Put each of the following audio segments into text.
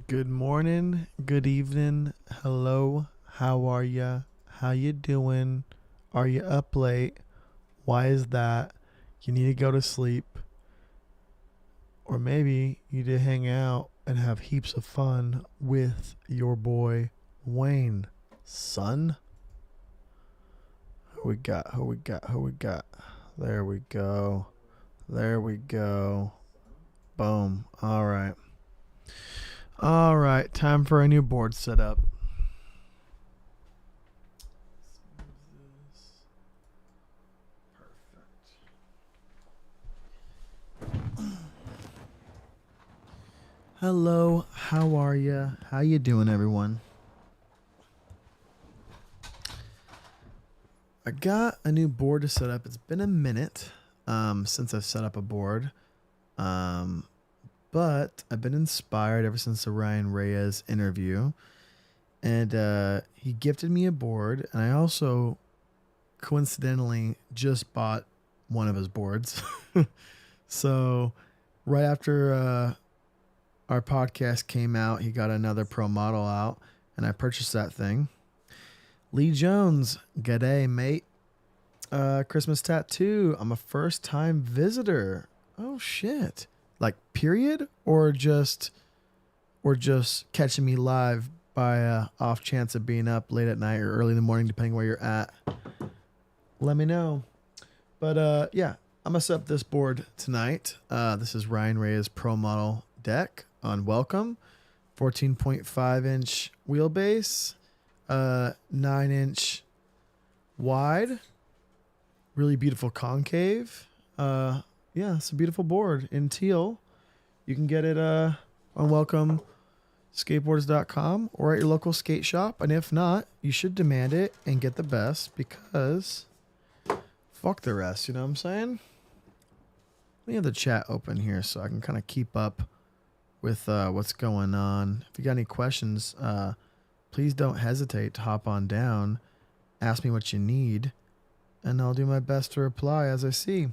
Good morning, good evening, hello, how are ya? How you doing? Are you up late? Why is that? You need to go to sleep. Or maybe you need to hang out and have heaps of fun with your boy Wayne. Son? Who we got? Who we got? Who we got? There we go. There we go. Boom. All right. All right. Time for a new board setup. Hello, how are ya? How you doing, everyone? I got a new board to set up. It's been a minute since I've set up a board, um, but I've been inspired ever since the Ryan Reyes interview, and he gifted me a board, and I also coincidentally just bought one of his boards. So right after our podcast came out, he got another pro model out, and I purchased that thing. Lee Jones, g'day, mate. Christmas tattoo. I'm a first time visitor. Oh shit. Like period, or just catching me live by off chance of being up late at night or early in the morning, depending where you're at. Let me know. But yeah, I'm gonna set up this board tonight. This is Ryan Reyes Pro Model deck on Welcome, 14.5 inch wheelbase, 9-inch wide, really beautiful concave. Yeah, it's a beautiful board in teal. You can get it on welcomeskateboards.com or at your local skate shop. And if not, you should demand it and get the best because fuck the rest, you know what I'm saying? Let me have the chat open here so I can kind of keep up with what's going on. If you got any questions, please don't hesitate to hop on down. Ask me what you need, and I'll do my best to reply as I see.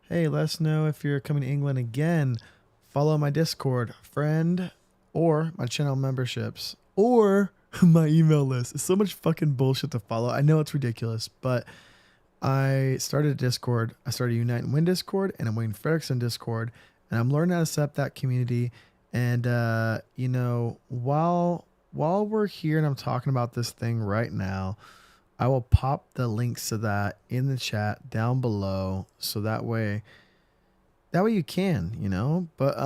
Hey, let us know if you're coming to England again. Follow my Discord, friend, or my channel memberships, or my email list. It's so much fucking bullshit to follow. I know it's ridiculous, but I started a Discord. I started a Unite and Win Discord and a Wayne Fredrickson Discord, and I'm learning how to set up that community. And you know, while we're here and I'm talking about this thing right now, I will pop the links to that in the chat down below, so that way you can, you know. But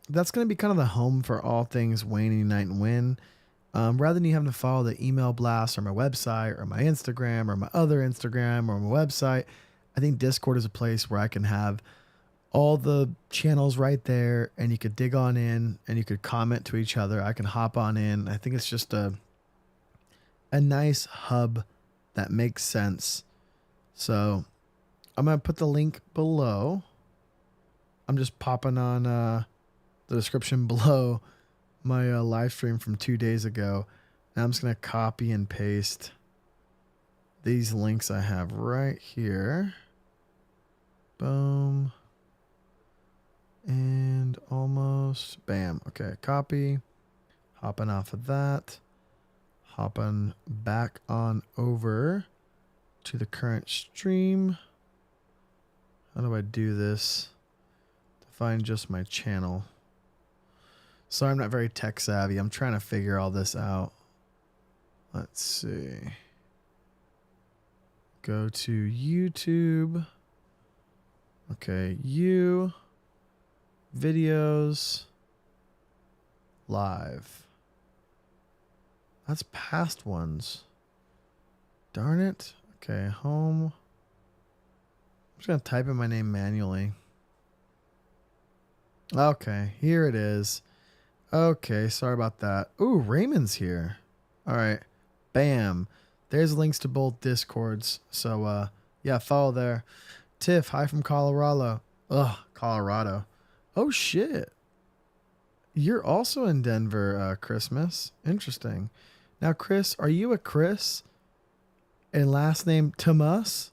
that's gonna be kind of the home for all things Wayne and Unite and Win. Rather than you having to follow the email blast or my website or my Instagram or my other Instagram or my website, I think Discord is a place where I can have all the channels right there, and you could dig on in and you could comment to each other. I can hop on in. I think it's just a nice hub that makes sense. So I'm going to put the link below. I'm just popping on the description below my live stream from 2 days ago. And I'm just going to copy and paste these links I have right here. Boom. And almost. Bam. Okay, copy. Hopping off of that. Hopping back on over to the current stream. How do I do this to find just my channel? Sorry, I'm not very tech savvy. I'm trying to figure all this out. Let's see. Go to YouTube. Okay, videos, live. That's past ones. Darn it. Okay, home. I'm just going to type in my name manually. Okay, here it is. Okay, sorry about that. Ooh, Raymond's here. All right. Bam. There's links to both Discords. So, yeah, follow there. Tiff, hi from Colorado. Ugh, Colorado. Oh, shit. You're also in Denver, Christmas. Interesting. Now, Chris, are you a Chris? And last name Tomas?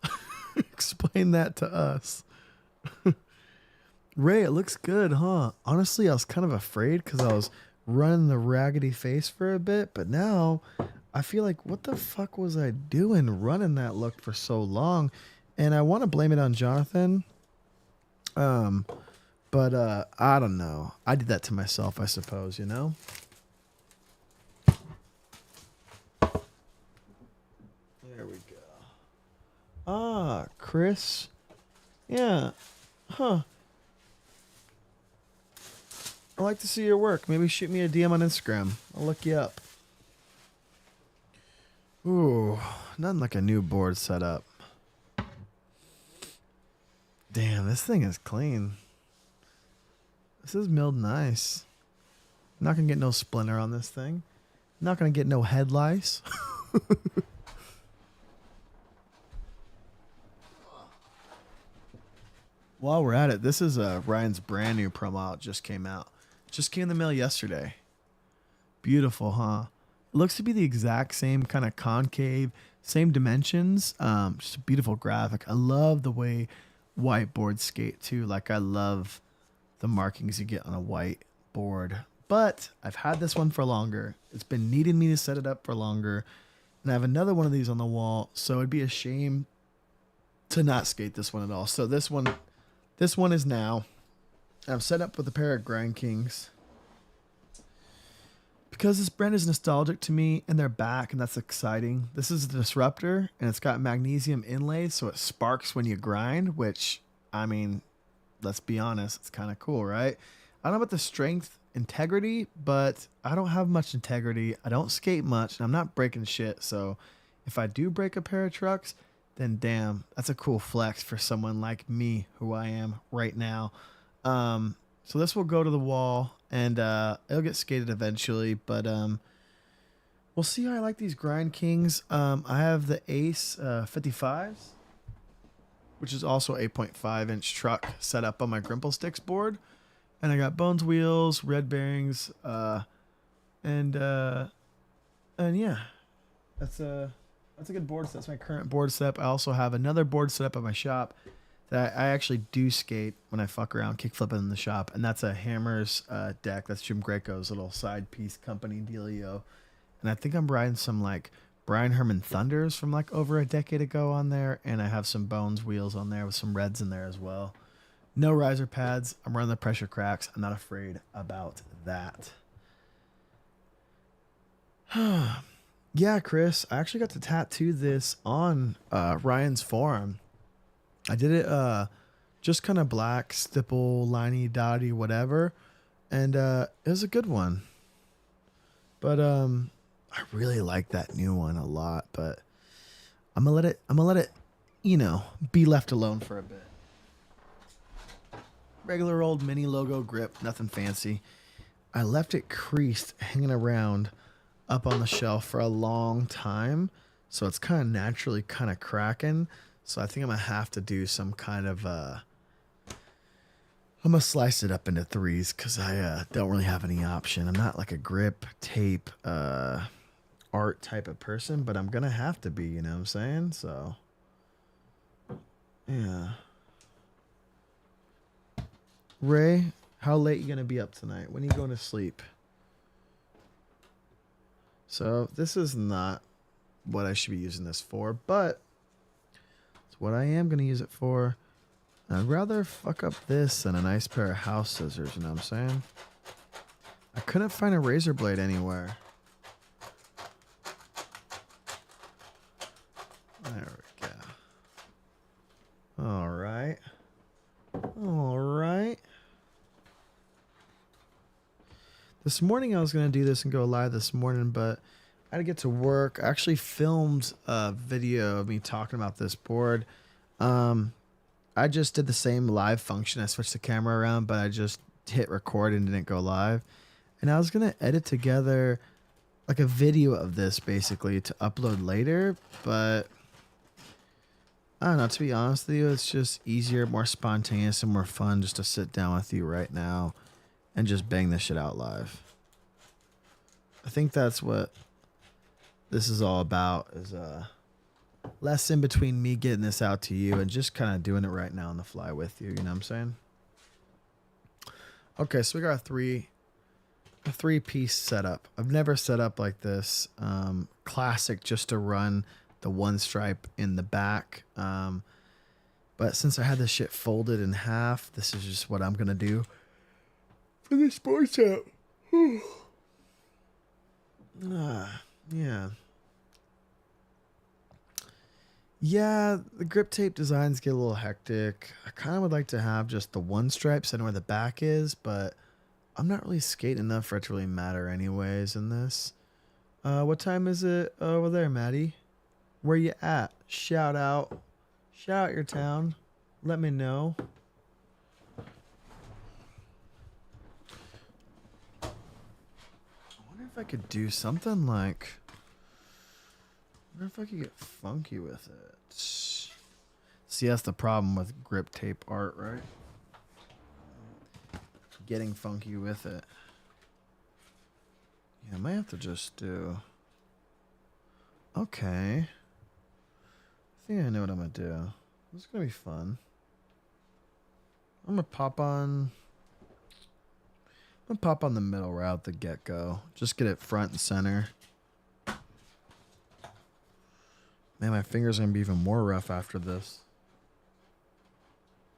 Explain that to us. Ray, it looks good, huh? Honestly, I was kind of afraid because I was running the raggedy face for a bit, but now I feel like, what the fuck was I doing running that look for so long? And I want to blame it on Jonathan. But I don't know. I did that to myself, I suppose, you know? There we go. Ah, Chris. Yeah. Huh. I'd like to see your work. Maybe shoot me a DM on Instagram. I'll look you up. Ooh, nothing like a new board setup. Damn, this thing is clean. This is milled nice. Not gonna get no splinter on this thing. Not gonna get no head lice. While we're at it, this is Ryan's brand new promo out. Just came out. Just came in the mail yesterday. Beautiful, huh? It looks to be the exact same kind of concave, same dimensions. Just a beautiful graphic. I love the way whiteboards skate too. Like, I love the markings you get on a white board. But I've had this one for longer. It's been needing me to set it up for longer. And I have another one of these on the wall. So it'd be a shame to not skate this one at all. So this one is now. I'm set up with a pair of Grind Kings. Because this brand is nostalgic to me and they're back, and that's exciting. This is the Disruptor, and it's got magnesium inlays, so it sparks when you grind, which, I mean, let's be honest, it's kind of cool, right? I don't know about the strength integrity, but I don't have much integrity. I don't skate much, and I'm not breaking shit, so if I do break a pair of trucks, then damn, that's a cool flex for someone like me, who I am right now. So this will go to the wall, and it'll get skated eventually, but we'll see how I like these Grind Kings. I have the Ace 55s, which is also 8.5 inch truck set up on my Grimple Sticks board, and I got Bones wheels, red bearings, and yeah, that's a good board set. That's my current board setup. I also have another board set up at my shop that I actually do skate when I fuck around kick flipping in the shop, and that's a Hammers deck. That's Jim Greco's little side piece company dealio, and I think I'm riding some like Brian Herman Thunders from like over a decade ago on there, and I have some Bones wheels on there with some reds in there as well. No riser pads. I'm running the pressure cracks. I'm not afraid about that. Yeah, Chris, I actually got to tattoo this on Ryan's forum. I did it just kind of black, stipple, liney, dotty, whatever. And it was a good one. But I really like that new one a lot, but I'm gonna let it, you know, be left alone for a bit. Regular old mini logo grip, nothing fancy. I left it creased hanging around up on the shelf for a long time, so it's kind of naturally kind of cracking. So I think I'm gonna have to do some kind of I'm gonna slice it up into threes because I don't really have any option. I'm not like a grip tape art type of person, but I'm gonna have to be, you know what I'm saying? So yeah. Ray, how late you gonna be up tonight? When are you going to sleep? So this is not what I should be using this for, but it's what I am going to use it for. I'd rather fuck up this than a nice pair of house scissors, you know what I'm saying? I couldn't find a razor blade anywhere. There we go. All right. All right. This morning I was going to do this and go live this morning, but I had to get to work. I actually filmed a video of me talking about this board. I just did the same live function. I switched the camera around, but I just hit record and didn't go live. And I was going to edit together like a video of this basically to upload later, but I don't know, to be honest with you, it's just easier, more spontaneous, and more fun just to sit down with you right now and just bang this shit out live. I think that's what this is all about, is less in between me getting this out to you and just kind of doing it right now on the fly with you, you know what I'm saying? Okay, so we got 3 a 3-piece setup. I've never set up like this. Classic just to run the one stripe in the back. But since I had this shit folded in half, this is just what I'm going to do for the sports out. Yeah. Yeah, the grip tape designs get a little hectic. I kind of would like to have just the one stripe, so I know where the back is, but I'm not really skating enough for it to really matter anyways in this. What time is it over there, Maddie? Where you at? Shout out. Shout out your town. Let me know. I wonder if I could do something like... I wonder if I could get funky with it. See, that's the problem with grip tape art, right? Getting funky with it. Yeah, I might have to just do... Okay. I think I know what I'm going to do. This is going to be fun. I'm going to pop on... I'm going to pop on the middle route, the get-go. Just get it front and center. Man, my fingers are going to be even more rough after this.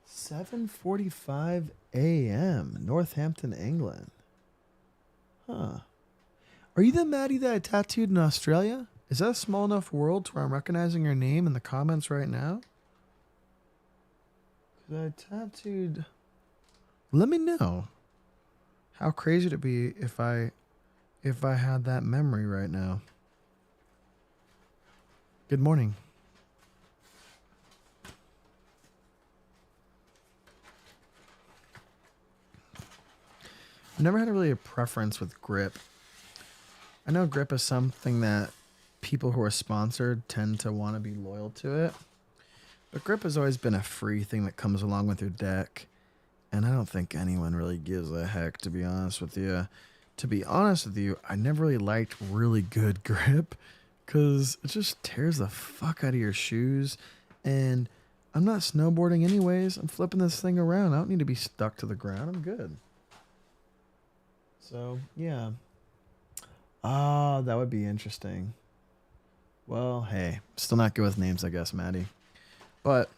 7:45 a.m. Northampton, England. Huh. Are you the Maddie that I tattooed in Australia? Is that a small enough world to where I'm recognizing your name in the comments right now? Because I tattooed... Let me know. How crazy it'd be if I had that memory right now. Good morning. I've never had really a preference with grip. I know grip is something that people who are sponsored tend to want to be loyal to it. But grip has always been a free thing that comes along with your deck. And I don't think anyone really gives a heck, to be honest with you. To be honest with you, I never really liked really good grip. Because it just tears the fuck out of your shoes. And I'm not snowboarding anyways. I'm flipping this thing around. I don't need to be stuck to the ground. I'm good. So, yeah. Ah, that would be interesting. Well, hey. Still not good with names, I guess, Maddie. But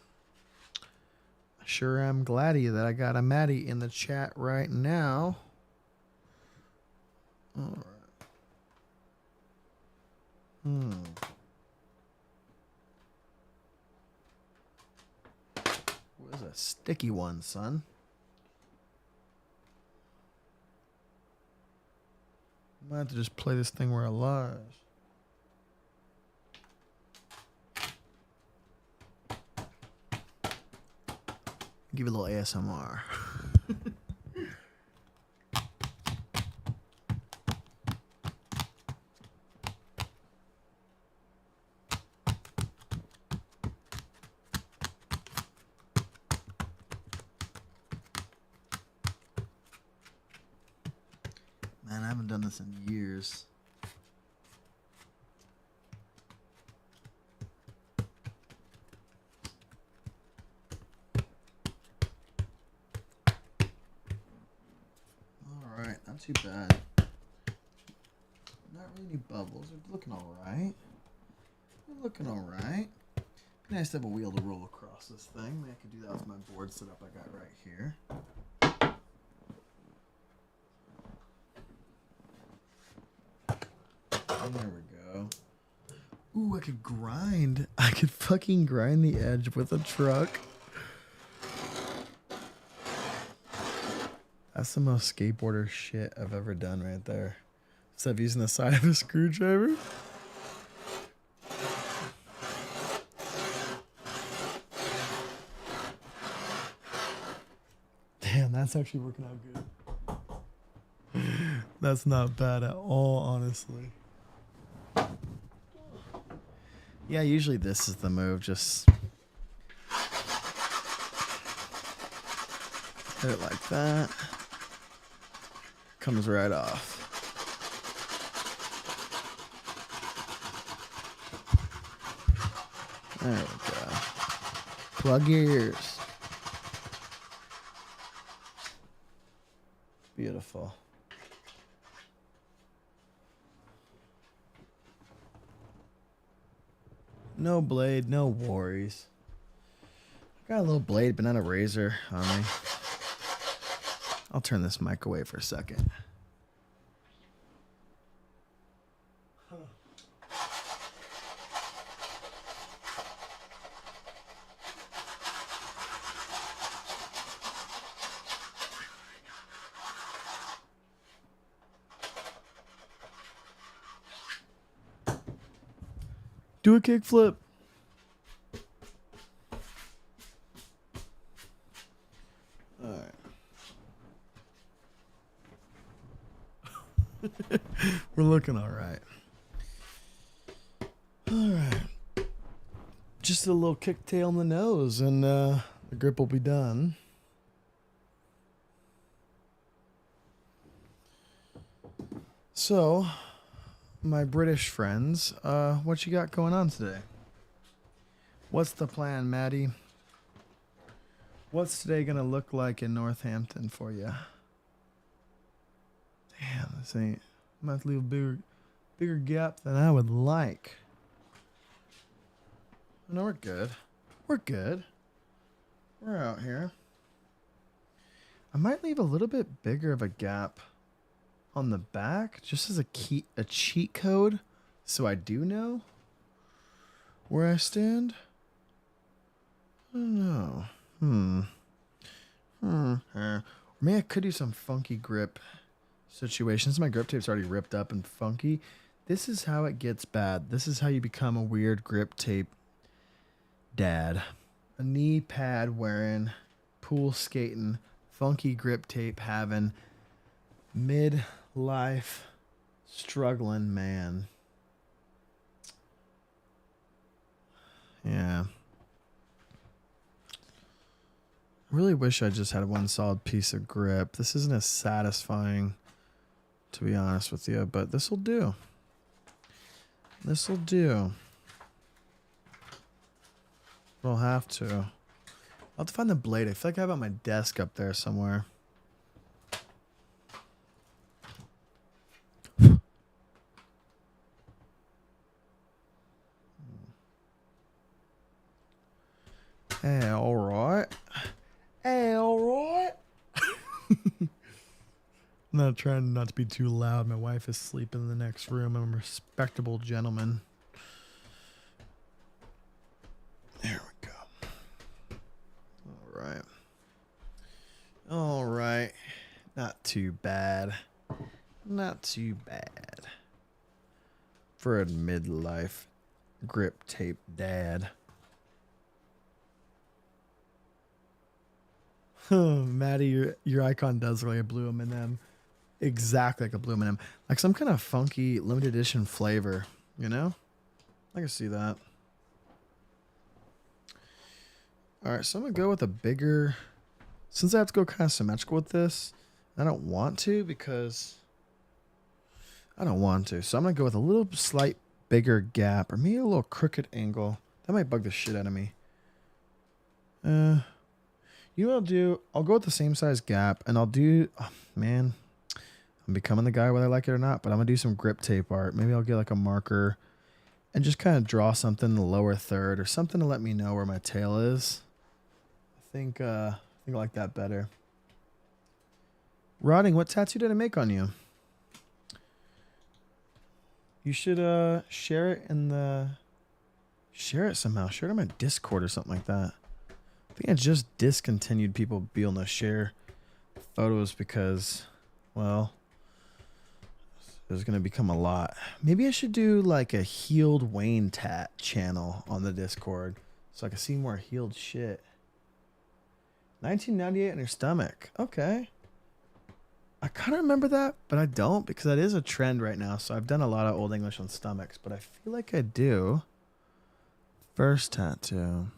I sure am gladdy that I got a Maddie in the chat right now. All right. Where's a sticky one, son? I might have to just play this thing where it lies. Give it a little ASMR. Man, I haven't done this in years. Alright, not too bad. Not really any bubbles. They're looking alright. They're looking alright. Be nice to have a wheel to roll across this thing. Maybe I could do that with my board setup I got right here. And there we go. Ooh, I could grind. I could fucking grind the edge with a truck. That's the most skateboarder shit I've ever done right there. Instead of using the side of a screwdriver. Damn, that's actually working out good. That's not bad at all, honestly. Yeah, usually this is the move. Just hit it like that. Comes right off. There we go. Plug your ears. Beautiful. No blade, no worries. I got a little blade, but not a razor on me. I'll turn this mic away for a second. Do a kickflip. Alright. We're looking alright. Alright. Just a little kicktail in the nose and the grip will be done. So, my British friends, what you got going on today? What's the plan, Maddie? What's today gonna look like in Northampton for you? Damn, this ain't. I might have to leave a bigger gap than I would like. No, we're good. We're good. We're out here. I might leave a little bit bigger of a gap on the back, just as a cheat code, so I do know where I stand. I don't know. Maybe I could do some funky grip situations. My grip tape's already ripped up and funky. This is how it gets bad. This is how you become a weird grip tape dad. A knee pad wearing, pool skating, funky grip tape having, midlife struggling man. Yeah. I really wish I just had one solid piece of grip. This isn't as satisfying, to be honest with you, but this will do. This will do. We'll have to. I'll have to find the blade. I feel like I have it on my desk up there somewhere. Hey, all right. Hey, all right. I'm not trying not to be too loud. My wife is sleeping in the next room. I'm a respectable gentleman. There we go. All right. All right. Not too bad. Not too bad. For a midlife grip tape dad. Maddie, your icon does really a blue M&M. Exactly like a blue M&M. Like some kind of funky limited edition flavor, you know? I can see that. Alright, so I'm going to go with a bigger... Since I have to go kind of symmetrical with this, I don't want to because... I don't want to. So I'm going to go with a little slight bigger gap or maybe a little crooked angle. That might bug the shit out of me. You know what I'll do? I'll go with the same size gap and I'll do... Oh, man. I'm becoming the guy whether I like it or not, but I'm going to do some grip tape art. Maybe I'll get like a marker and just kind of draw something in the lower third or something to let me know where my tail is. I think I like that better. Rodding, what tattoo did I make on you? You should share it in the... Share it somehow. Share it on my Discord or something like that. I think I just discontinued people being able to share photos because, well, there's going to become a lot. Maybe I should do like a healed Wayne tat channel on the Discord so I can see more healed shit. 1998 on your stomach. Okay. I kind of remember that, but I don't because that is a trend right now. So I've done a lot of Old English on stomachs, but I feel like I do. First tattoo.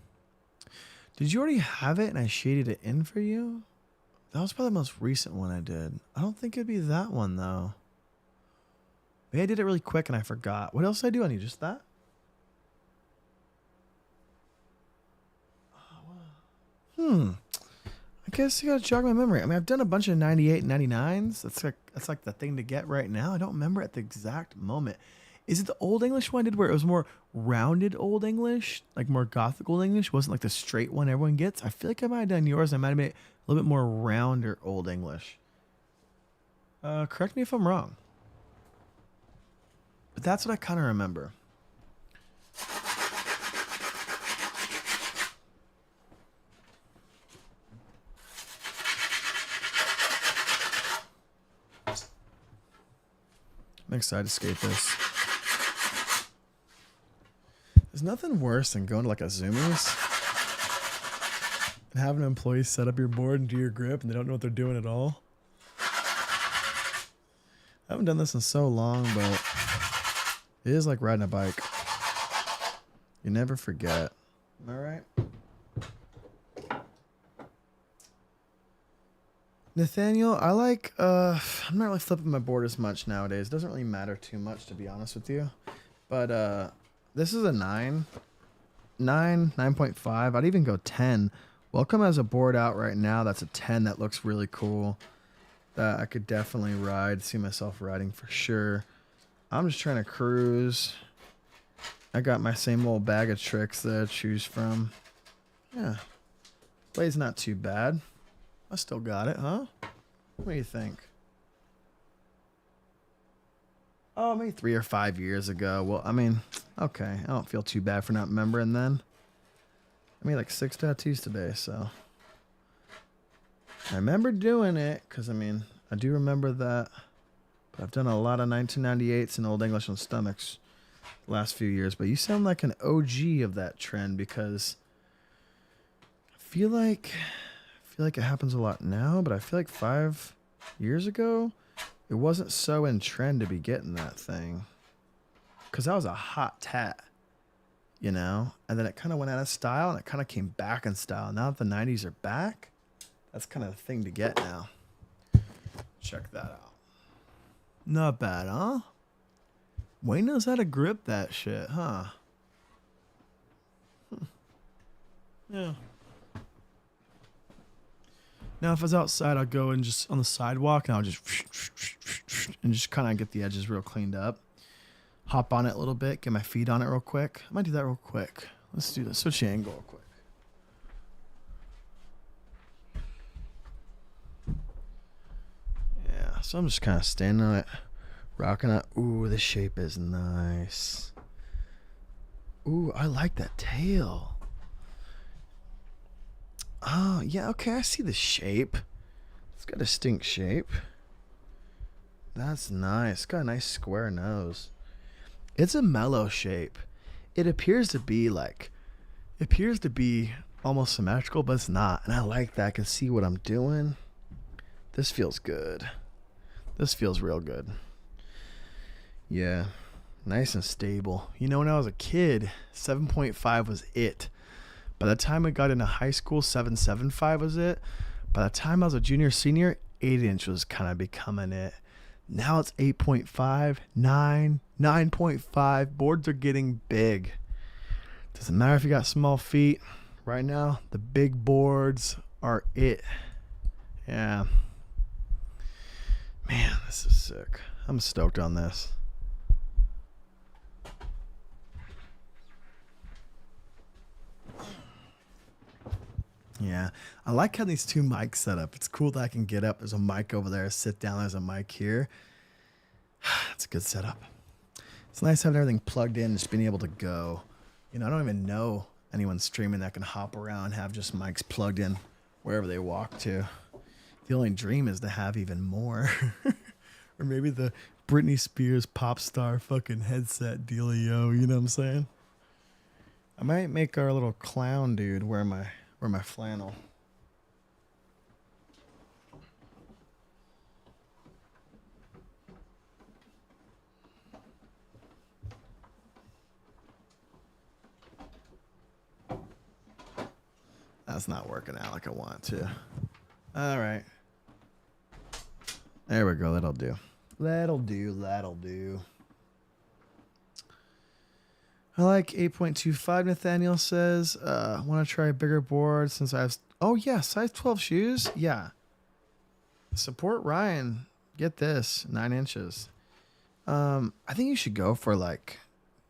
Did you already have it and I shaded it in for you? That was probably the most recent one I did. I don't think it'd be that one, though. Maybe I did it really quick and I forgot. What else did I do on you? Just that? I guess you gotta jog my memory. I mean, I've done a bunch of 98 and 99s. That's like the thing to get right now. I don't remember at the exact moment. Is it the Old English one I did where it was more rounded Old English, like more Gothic Old English? Wasn't like the straight one everyone gets. I feel like I might have done yours. I might have made it a little bit more rounder Old English. Correct me if I'm wrong. But that's what I kind of remember. I'm excited to skate this. There's nothing worse than going to like a Zoomies and having employees set up your board and do your grip and they don't know what they're doing at all. I haven't done this in so long, but it is like riding a bike. You never forget. Am I right? Nathaniel, I like, I'm not really flipping my board as much nowadays. It doesn't really matter too much, to be honest with you. But, this is a 9.5. I'd even go 10. Welcome has a board out right now that's a 10 that looks really cool. That I could definitely ride, see myself riding for sure. I'm just trying to cruise. I got my same old bag of tricks to choose from. Yeah. Play's not too bad. I still got it, huh? What do you think? Oh, maybe 3 or 5 years ago. Well, I mean, okay. I don't feel too bad for not remembering then. I made like 6 tattoos today, so. I remember doing it, because, I mean, I do remember that. But I've done a lot of 1998s and Old English on stomachs the last few years. But you sound like an OG of that trend, because I feel like it happens a lot now, but I feel like 5 years ago, it wasn't so in trend to be getting that thing. Because that was a hot tat, you know? And then it kind of went out of style, and it kind of came back in style. Now that the 90s are back, that's kind of the thing to get now. Check that out. Not bad, huh? Wayne knows how to grip that shit, huh? Yeah. Now, if I was outside, I'd go and just on the sidewalk, and I'll just kind of get the edges real cleaned up. Hop on it a little bit, get my feet on it real quick. I might do that real quick. Let's do this. Switch the angle real quick. Yeah, so I'm just kind of standing on it, rocking it. Ooh, the shape is nice. Ooh, I like that tail. Oh, yeah, okay, I see the shape. It's got a distinct shape. That's nice. It's got a nice square nose. It's a mellow shape. It appears to be almost symmetrical, but it's not. And I like that. I can see what I'm doing. This feels good. This feels real good. Yeah, nice and stable. You know, when I was a kid, 7.5 was it. By the time I got into high school, 7.75 was it. By the time I was a junior, senior, 8-inch was kind of becoming it. Now it's 8.5, 9, 9.5. Boards are getting big. Doesn't matter if you got small feet. Right now, the big boards are it. Yeah. Man, this is sick. I'm stoked on this. Yeah, I like having these two mics set up. It's cool that I can get up. There's a mic over there. Sit down. There's a mic here. It's a good setup. It's nice having everything plugged in and just being able to go. You know, I don't even know anyone streaming that can hop around, have just mics plugged in wherever they walk to. The only dream is to have even more. Or maybe the Britney Spears pop star fucking headset dealio. You know what I'm saying? I might make our little clown dude wear my flannel. That's not working out like I want to. All right. There we go. That'll do. That'll do. I like 8.25, Nathaniel says. Want to try a bigger board since I have... Oh, yeah, size 12 shoes? Yeah. Support Ryan. Get this. 9 inches. I think you should go for like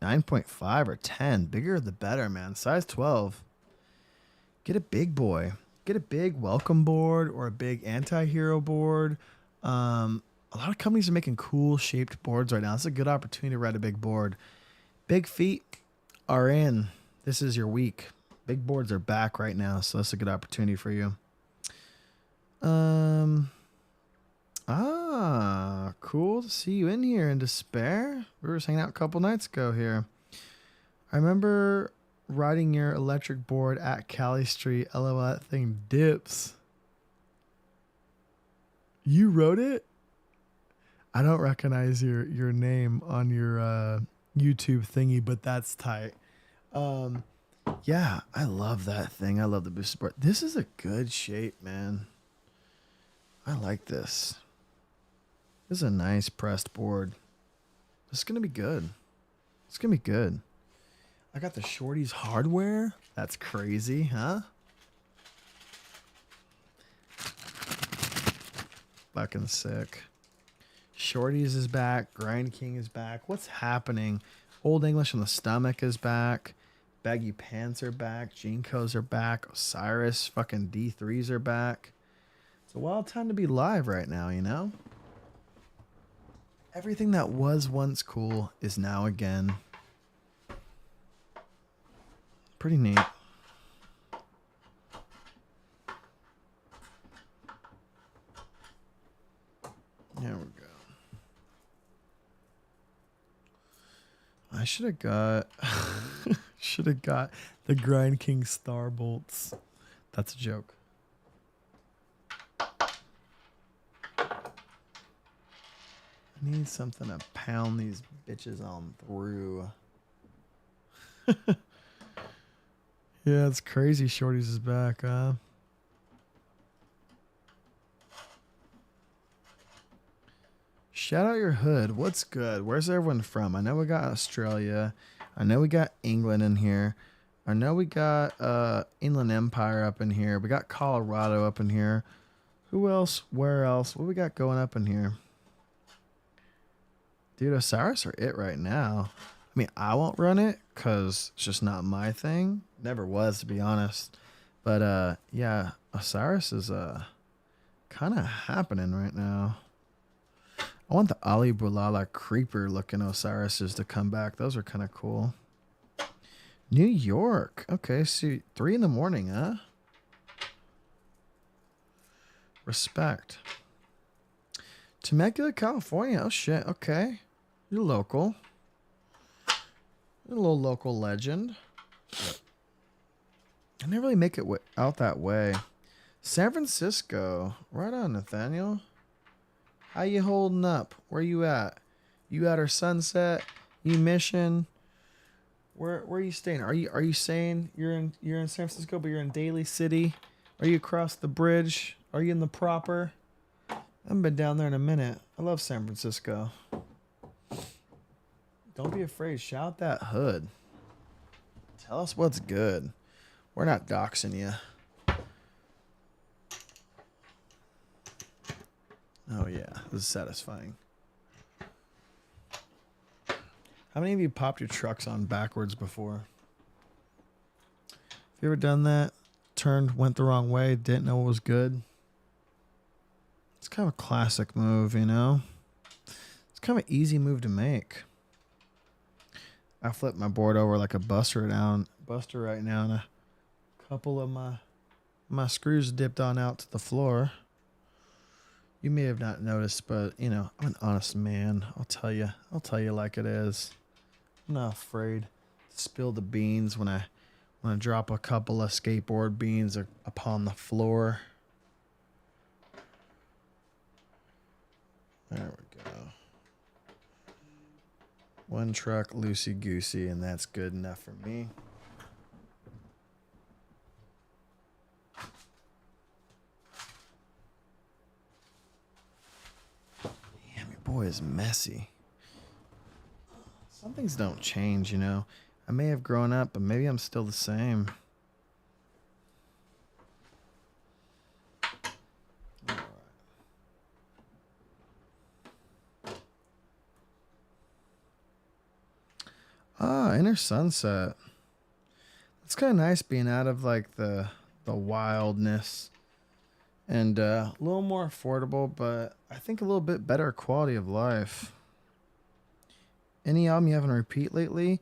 9.5 or 10. Bigger the better, man. Size 12. Get a big boy. Get a big welcome board or a big anti-hero board. A lot of companies are making cool shaped boards right now. It's a good opportunity to ride a big board. Big feet are in. This is your week. Big boards are back right now, so that's a good opportunity for you. Cool to see you in here in Despair. We were just hanging out a couple nights ago here. I remember riding your electric board at Cali Street. LOL, that thing dips. You wrote it? I don't recognize your name on your YouTube thingy, but that's tight. Yeah, I love that thing. I love the booster board. This is a good shape, man. I like this. This is a nice pressed board. This is going to be good. It's going to be good. I got the Shorty's hardware. That's crazy, huh? Fucking sick. Shorty's is back. Grind King is back. What's happening? Old English on the Stomach is back. Baggy Pants are back. Jinkos are back. Osiris fucking D3s are back. It's a wild time to be live right now, you know? Everything that was once cool is now again. Pretty neat. There we go. I should have got the Grind King Star Bolts. That's a joke. I need something to pound these bitches on through. Yeah, it's crazy. Shorty's is back, huh? Shout out your hood. What's good? Where's everyone from? I know we got Australia. I know we got England in here. I know we got Inland Empire up in here. We got Colorado up in here. Who else? Where else? What we got going up in here? Dude, Osiris are it right now. I mean, I won't run it because it's just not my thing. Never was, to be honest. But yeah, Osiris is kind of happening right now. I want the Ali Bulala creeper looking Osiris's to come back. Those are kind of cool. New York. Okay, so 3 in the morning, huh? Respect. Temecula, California. Oh, shit. Okay. You're local. You're a little local legend. I never really make it out that way. San Francisco. Right on, Nathaniel. How you holding up? Where you at? You at our Sunset? You Mission? Where are you staying? Are you saying you're in San Francisco, but you're in Daly City? Are you across the bridge? Are you in the proper? I haven't been down there in a minute. I love San Francisco. Don't be afraid. Shout that hood. Tell us what's good. We're not doxing you. Oh, yeah. This is satisfying. How many of you popped your trucks on backwards before? Have you ever done that? Turned, went the wrong way, didn't know what was good? It's kind of a classic move, you know? It's kind of an easy move to make. I flipped my board over like a buster right now, and a couple of my screws dipped on out to the floor. You may have not noticed, but you know, I'm an honest man. I'll tell you like it is. I'm not afraid to spill the beans when I drop a couple of skateboard beans upon the floor. There we go. One truck, loosey-goosey, and that's good enough for me. Damn, your boy is messy. Some things don't change, you know. I may have grown up, but maybe I'm still the same. Inner Sunset. It's kind of nice being out of like the wildness and a little more affordable, but I think a little bit better quality of life. Any album you have on repeat lately?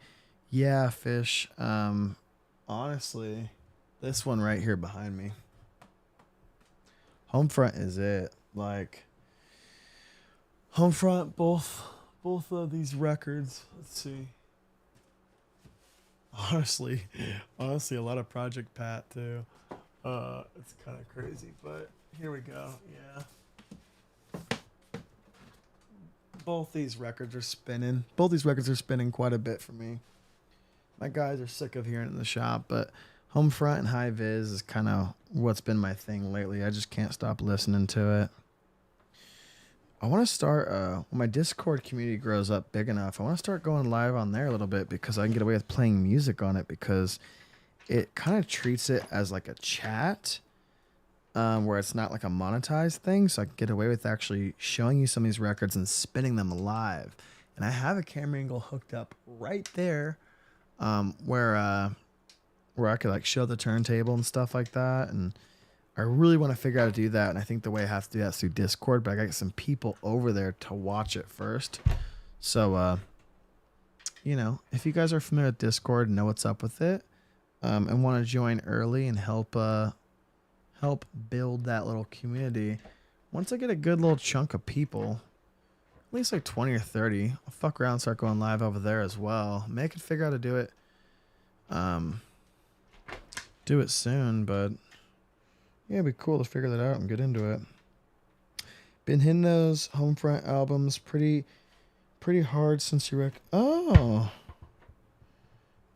Yeah, Fish. Honestly, this one right here behind me. Homefront is it. Like Homefront, both of these records. Let's see. Honestly, a lot of Project Pat too. It's kind of crazy, but here we go. Yeah. Both these records are spinning. Both these records are spinning quite a bit for me. My guys are sick of hearing it in the shop, but Homefront and High Vis is kind of what's been my thing lately. I just can't stop listening to it. I want to start, when my Discord community grows up big enough, I want to start going live on there a little bit because I can get away with playing music on it because it kind of treats it as like a chat where it's not like a monetized thing. So I can get away with actually showing you some of these records and spinning them live. And I have a camera angle hooked up right there where I could like show the turntable and stuff like that. And I really want to figure out how to do that. And I think the way I have to do that is through Discord, but I got to get some people over there to watch it first. So, if you guys are familiar with Discord and know what's up with it, and want to join early and help build that little community, once I get a good little chunk of people, at least like 20 or 30, I'll fuck around and start going live over there as well. May I could figure out how to do it. Do it soon, but yeah, it'd be cool to figure that out and get into it. Been hitting those Homefront albums pretty hard since you Oh.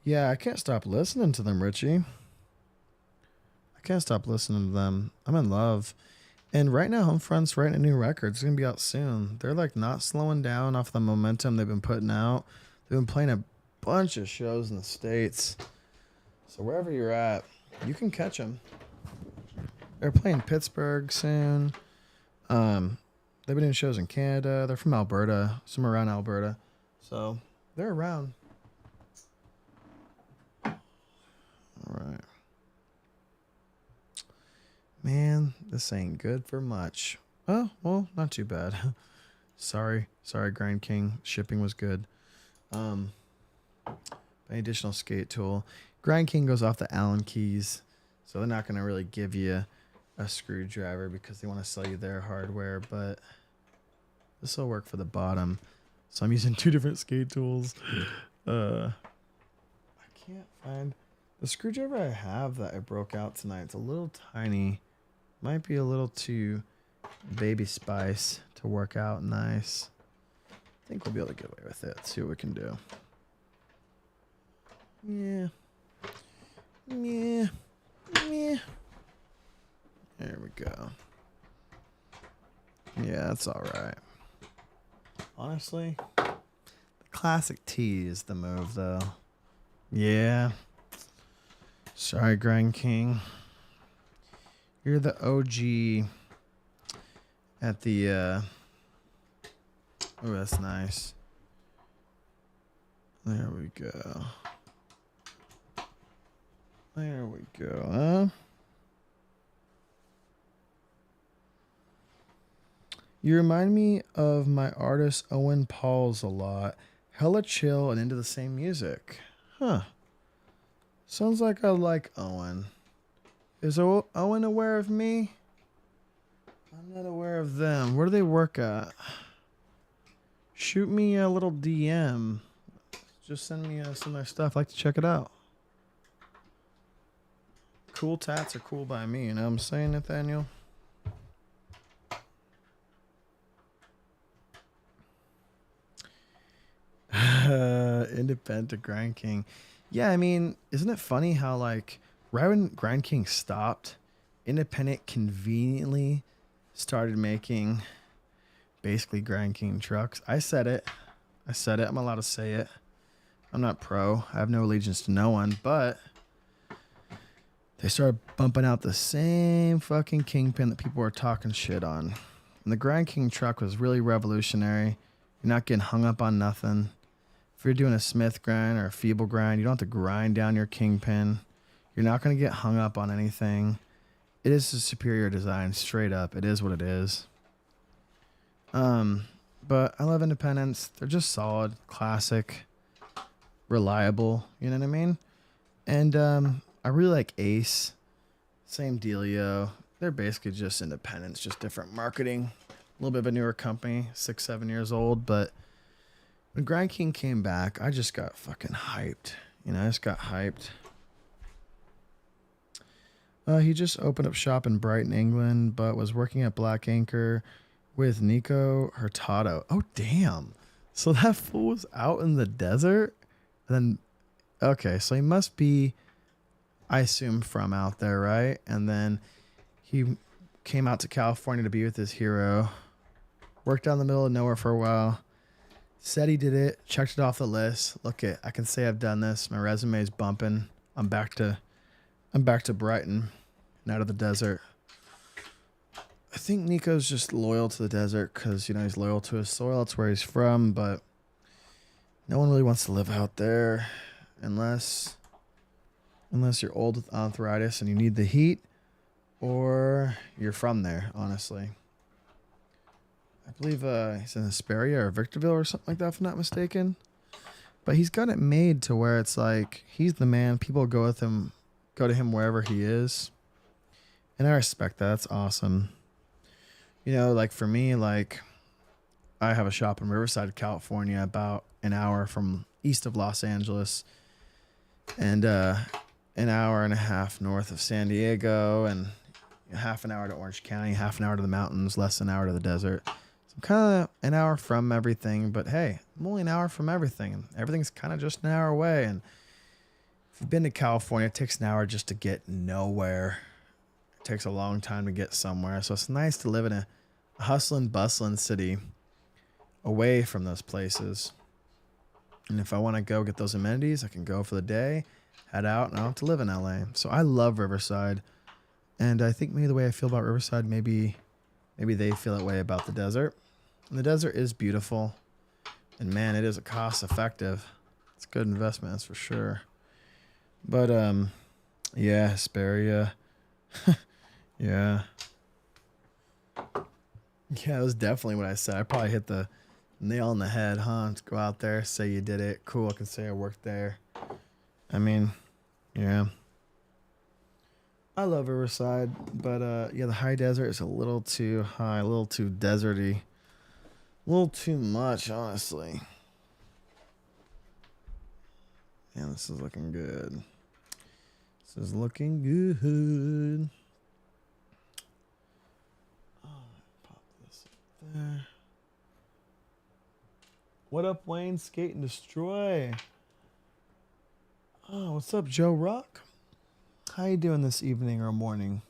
Yeah, I can't stop listening to them, Richie. I can't stop listening to them. I'm in love. And right now, Homefront's writing a new record. It's going to be out soon. They're like not slowing down off the momentum they've been putting out. They've been playing a bunch of shows in the States. So wherever you're at, you can catch them. They're playing Pittsburgh soon. They've been doing shows in Canada. They're from Alberta, somewhere around Alberta. So they're around. All right. Man, this ain't good for much. Oh, well, not too bad. Sorry, Grind King. Shipping was good. Any additional skate tool. Grind King goes off the Allen keys. So they're not going to really give you a screwdriver because they want to sell you their hardware, but this will work for the bottom. So I'm using two different skate tools. I can't find the screwdriver I have that I broke out tonight. It's a little tiny. Might be a little too baby spice to work out nice. I think we'll be able to get away with it. Let's see what we can do. Yeah. There we go. Yeah, that's all right. Honestly, the classic T is the move, though. Yeah. Sorry, Grind King. You're the OG at the, oh, that's nice. There we go. There we go, huh? You remind me of my artist Owen Pauls a lot. Hella chill and into the same music. Huh. Sounds like I like Owen. Is Owen aware of me? I'm not aware of them. Where do they work at? Shoot me a little DM. Just send me some of their stuff. I'd like to check it out. Cool tats are cool by me, you know what I'm saying, Nathaniel? Independent Grind King. Yeah, I mean, isn't it funny how, like, right when Grind King stopped, Independent conveniently started making basically Grind King trucks. I said it. I'm allowed to say it. I'm not pro. I have no allegiance to no one, but they started bumping out the same fucking Kingpin that people were talking shit on. And the Grind King truck was really revolutionary. You're not getting hung up on nothing. If you're doing a Smith grind or a feeble grind, you don't have to grind down your kingpin. You're not going to get hung up on anything. It is a superior design, straight up. It is what it is. But I love independents. They're just solid, classic, reliable. You know what I mean? And I really like Ace. Same dealio. They're basically just independents, just different marketing. A little bit of a newer company, 6-7 years old. But when Grind King came back, I just got fucking hyped. You know, I just got hyped. He just opened up shop in Brighton, England, but was working at Black Anchor with Nico Hurtado. Oh, damn. So that fool was out in the desert? And then, okay, so he must be, I assume, from out there, right? And then he came out to California to be with his hero. Worked out in the middle of nowhere for a while. Said he did it. Checked it off the list. Look it, I can say I've done this. My resume's bumping. I'm back to Brighton and out of the desert. I think Nico's just loyal to the desert because, you know, he's loyal to his soil. That's where he's from, but no one really wants to live out there unless you're old with arthritis and you need the heat, or you're from there, honestly. I believe he's in Hesperia or Victorville or something like that, if I'm not mistaken. But he's got it made to where it's like he's the man. People go to him wherever he is. And I respect that. That's awesome. You know, like for me, like I have a shop in Riverside, California, about an hour from east of Los Angeles, and an hour and a half north of San Diego, and half an hour to Orange County, half an hour to the mountains, less than an hour to the desert. So I'm kind of an hour from everything, but hey, I'm only an hour from everything, and everything's kind of just an hour away. And if you've been to California, it takes an hour just to get nowhere. It takes a long time to get somewhere. So it's nice to live in a hustling, bustling city away from those places. And if I want to go get those amenities, I can go for the day, head out, and I don't have to live in LA. So I love Riverside. And I think maybe the way I feel about Riverside, maybe they feel that way about the desert. And the desert is beautiful. And man, it is a cost effective. It's a good investment, that's for sure. But yeah, Hesperia. Yeah. Yeah, that was definitely what I said. I probably hit the nail on the head, huh? To go out there, say you did it. Cool, I can say I worked there. I mean, yeah. I love Riverside, but yeah, the high desert is a little too high, a little too deserty. A little too much, honestly. Yeah, this is looking good. This is looking good. Pop this up there. What up, Wayne? Skate and Destroy. Oh, what's up, Joe Rock? How you doing this evening or morning?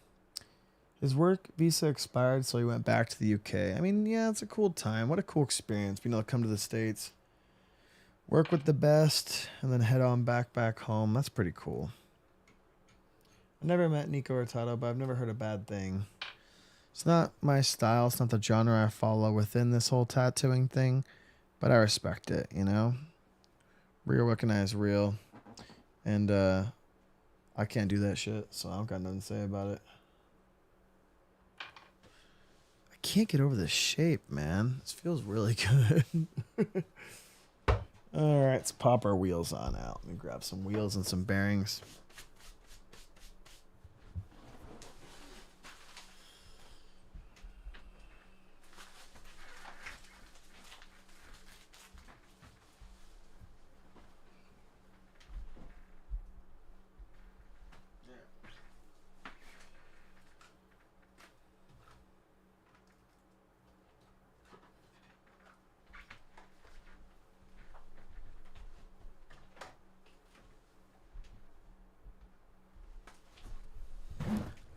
His work visa expired, so he went back to the UK. I mean, yeah, it's a cool time. What a cool experience, being able to come to the States, work with the best, and then head on back home. That's pretty cool. I've never met Nico Hurtado, but I've never heard a bad thing. It's not my style. It's not the genre I follow within this whole tattooing thing, but I respect it, you know? Real recognize real. And I can't do that shit, so I don't got nothing to say about it. I can't get over this shape, man. This feels really good. All right, let's pop our wheels on out. Let me grab some wheels and some bearings.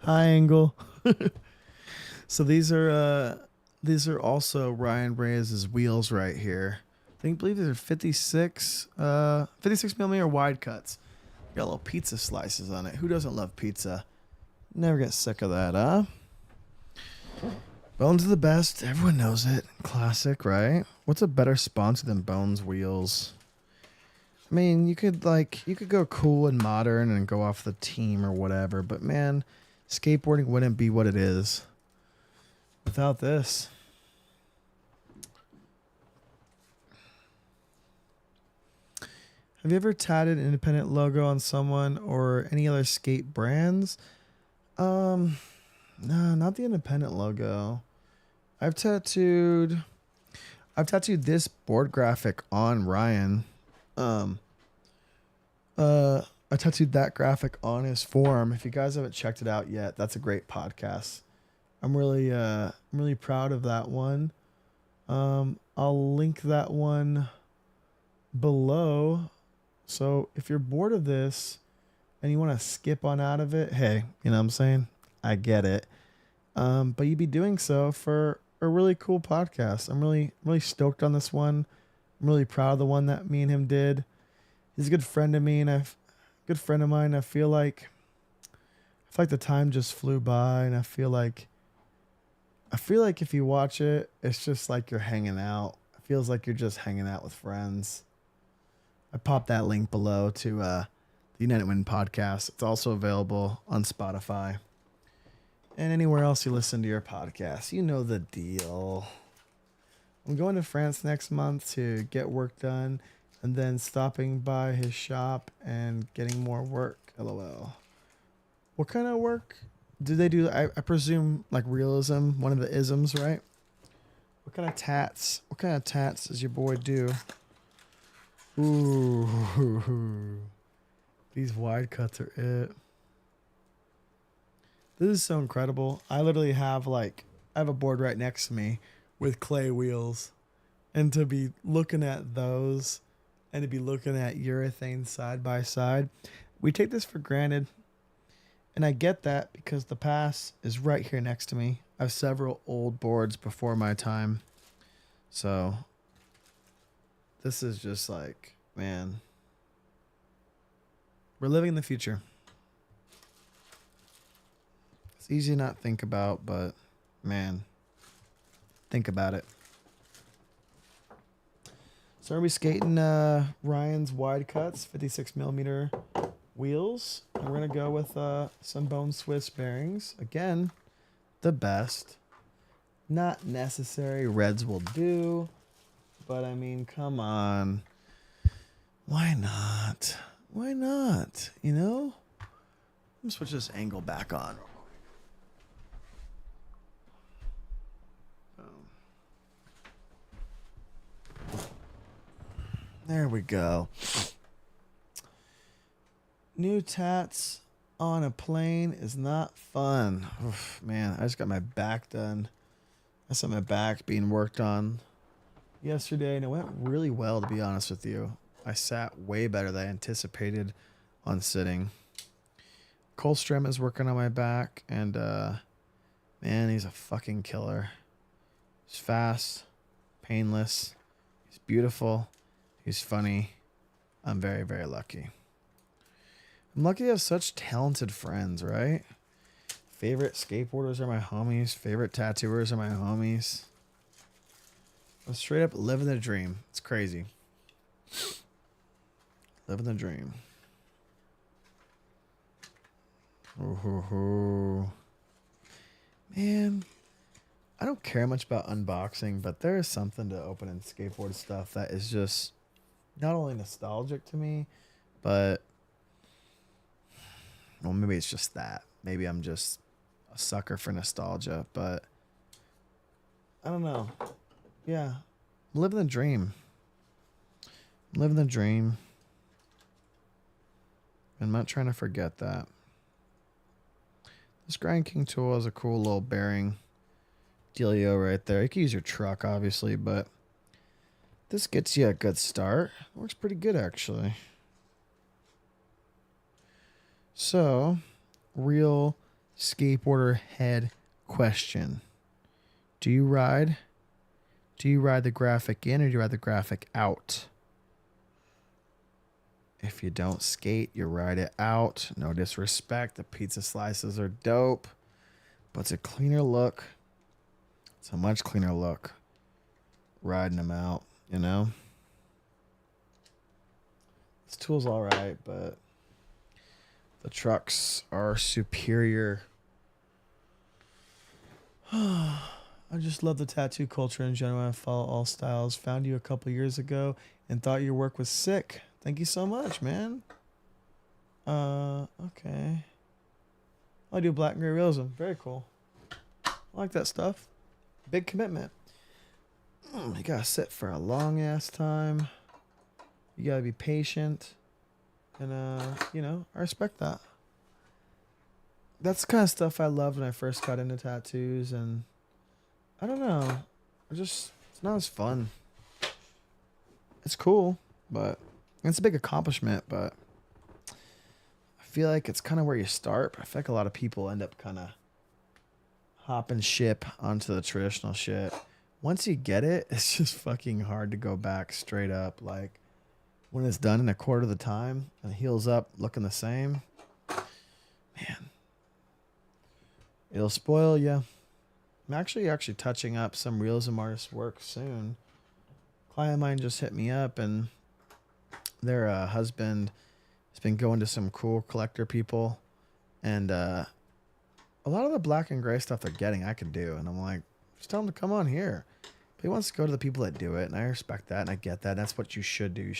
High angle. So these are also Ryan Reyes' wheels right here. I believe these are 56 millimeter wide cuts. Got little pizza slices on it. Who doesn't love pizza? Never get sick of that, huh? Bones are the best. Everyone knows it. Classic, right? What's a better sponsor than Bones Wheels? I mean, you could go cool and modern and go off the team or whatever, but man, skateboarding wouldn't be what it is without this. Have you ever tatted an independent logo on someone or any other skate brands? No, not the independent logo. I've tattooed this board graphic on Ryan. I tattooed that graphic on his form. If you guys haven't checked it out yet, that's a great podcast. I'm really proud of that one. I'll link that one below. So if you're bored of this and you want to skip on out of it, hey, you know what I'm saying? I get it. But you'd be doing so for a really cool podcast. I'm really stoked on this one. I'm really proud of the one that me and him did. He's a good friend of me and good friend of mine. I feel like the time just flew by, and I feel like if you watch it, it's just like you're hanging out. It feels like you're just hanging out with friends. I popped that link below to the United Win podcast. It's also available on Spotify and anywhere else you listen to your podcast. You know the deal. I'm going to France next month to get work done, and then stopping by his shop and getting more work. LOL. What kind of work do they do? I presume like realism, one of the isms, right? What kind of tats does your boy do? Ooh, these wide cuts are it. This is so incredible. I literally have I have a board right next to me with clay wheels, and to be looking at those and to be looking at urethane side by side, we take this for granted. And I get that because the pass is right here next to me. I have several old boards before my time. So this is just like, man, we're living in the future. It's easy to not think about, but man, think about it. So we're skating Ryan's wide cuts, 56 millimeter wheels. And we're going to go with some bone Swiss bearings. Again, the best. Not necessary. Reds will do. But I mean, come on. Why not? Why not? You know? Let me switch this angle back on. There we go. New tats on a plane is not fun. Oof, man, I just got my back done. I saw my back being worked on yesterday, and it went really well, to be honest with you. I sat way better than I anticipated on sitting. Cole Strem is working on my back, and man, he's a fucking killer. He's fast, painless, he's beautiful, he's funny. I'm very, very lucky. I'm lucky to have such talented friends, right? Favorite skateboarders are my homies. Favorite tattooers are my homies. I'm straight up living the dream. It's crazy. Living the dream. Ooh. Man, I don't care much about unboxing, but there is something to opening skateboard stuff that is just not only nostalgic to me, but well, maybe it's just that. Maybe I'm just a sucker for nostalgia, but I don't know. Yeah, I'm living the dream. I'm living the dream. I'm not trying to forget that. This Grind King tool is a cool little bearing dealio right there. You can use your truck, obviously, but this gets you a good start. Works pretty good, actually. So, real skateboarder head question. Do you ride the graphic in, or do you ride the graphic out? If you don't skate, you ride it out. No disrespect. The pizza slices are dope, but it's a cleaner look. It's a much cleaner look riding them out, you know? This tool's all right, but the trucks are superior. I just love the tattoo culture in general. I follow all styles. Found you a couple years ago and thought your work was sick. Thank you so much, man. Okay. I do black and gray realism. Very cool. I like that stuff. Big commitment. You gotta sit for a long ass time. You gotta be patient. And, I respect that. That's the kind of stuff I loved when I first got into tattoos. And I don't know. It's not as fun. It's cool, but it's a big accomplishment, but I feel like it's kind of where you start. But I feel like a lot of people end up kind of hopping ship onto the traditional shit. Once you get it, it's just fucking hard to go back straight up. Like, when it's done in a quarter of the time and heals up looking the same, man, it'll spoil you. I'm actually touching up some realism artist work soon. A client of mine just hit me up, and their husband has been going to some cool collector people, and a lot of the black and gray stuff they're getting I could do, and I'm like, just tell him to come on here. But he wants to go to the people that do it, and I respect that, and I get that. That's what you should do. You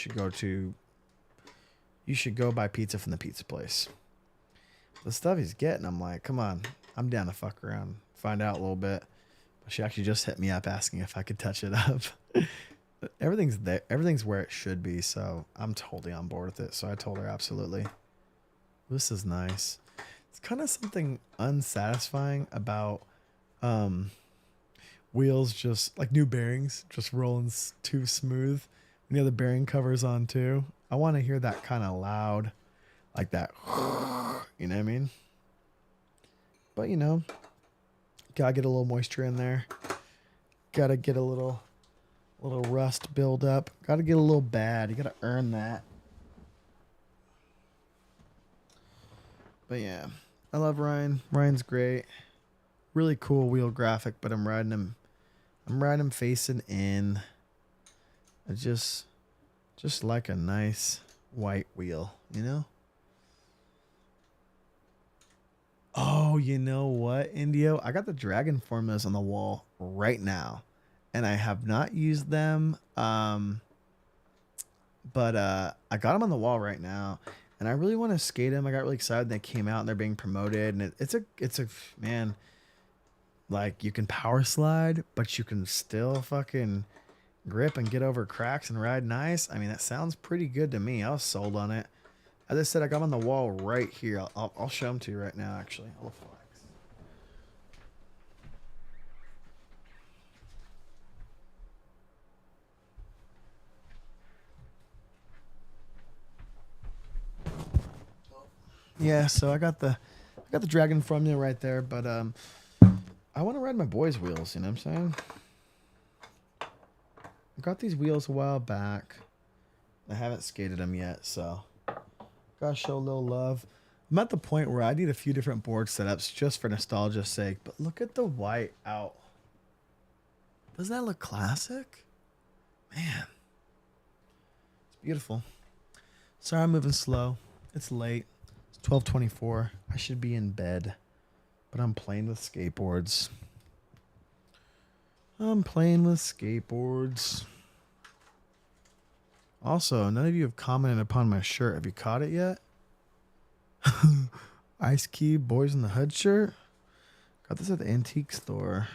should go buy pizza from the pizza place. The stuff he's getting, I'm like, come on, I'm down to fuck around, find out a little bit. But she actually just hit me up asking if I could touch it up. Everything's there. Everything's where it should be, so I'm totally on board with it. So I told her absolutely. This is nice. It's kind of something unsatisfying about wheels, just like new bearings, just rolling too smooth. And the other bearing covers on too. I want to hear that kind of loud, like that. You know what I mean? But gotta get a little moisture in there. Gotta get a little rust build up. Gotta get a little bad. You gotta earn that. But yeah, I love Ryan. Ryan's great. Really cool wheel graphic, but I'm riding him facing in. I just like a nice white wheel, Oh, you know what, Indio? I got the Dragon formulas on the wall right now, and I have not used them. But I got them on the wall right now, and I really want to skate them. I got really excited when they came out and they're being promoted, and it's a man. Like, you can power slide, but you can still fucking grip and get over cracks and ride nice. I mean, that sounds pretty good to me. I was sold on it. As I said, I got them on the wall right here. I'll show them to you right now, actually. I'll flex. Yeah, so I got the Dragon formula right there, but I want to ride my boys' wheels, you know what I'm saying? I got these wheels a while back. I haven't skated them yet, so gotta show a little love. I'm at the point where I need a few different board setups just for nostalgia's sake, but look at the white out. Doesn't that look classic? Man. It's beautiful. Sorry I'm moving slow. It's late. It's 12:24. I should be in bed. But I'm playing with skateboards. Also, none of you have commented upon my shirt. Have you caught it yet? Ice Cube Boys in the Hood shirt. Got this at the antique store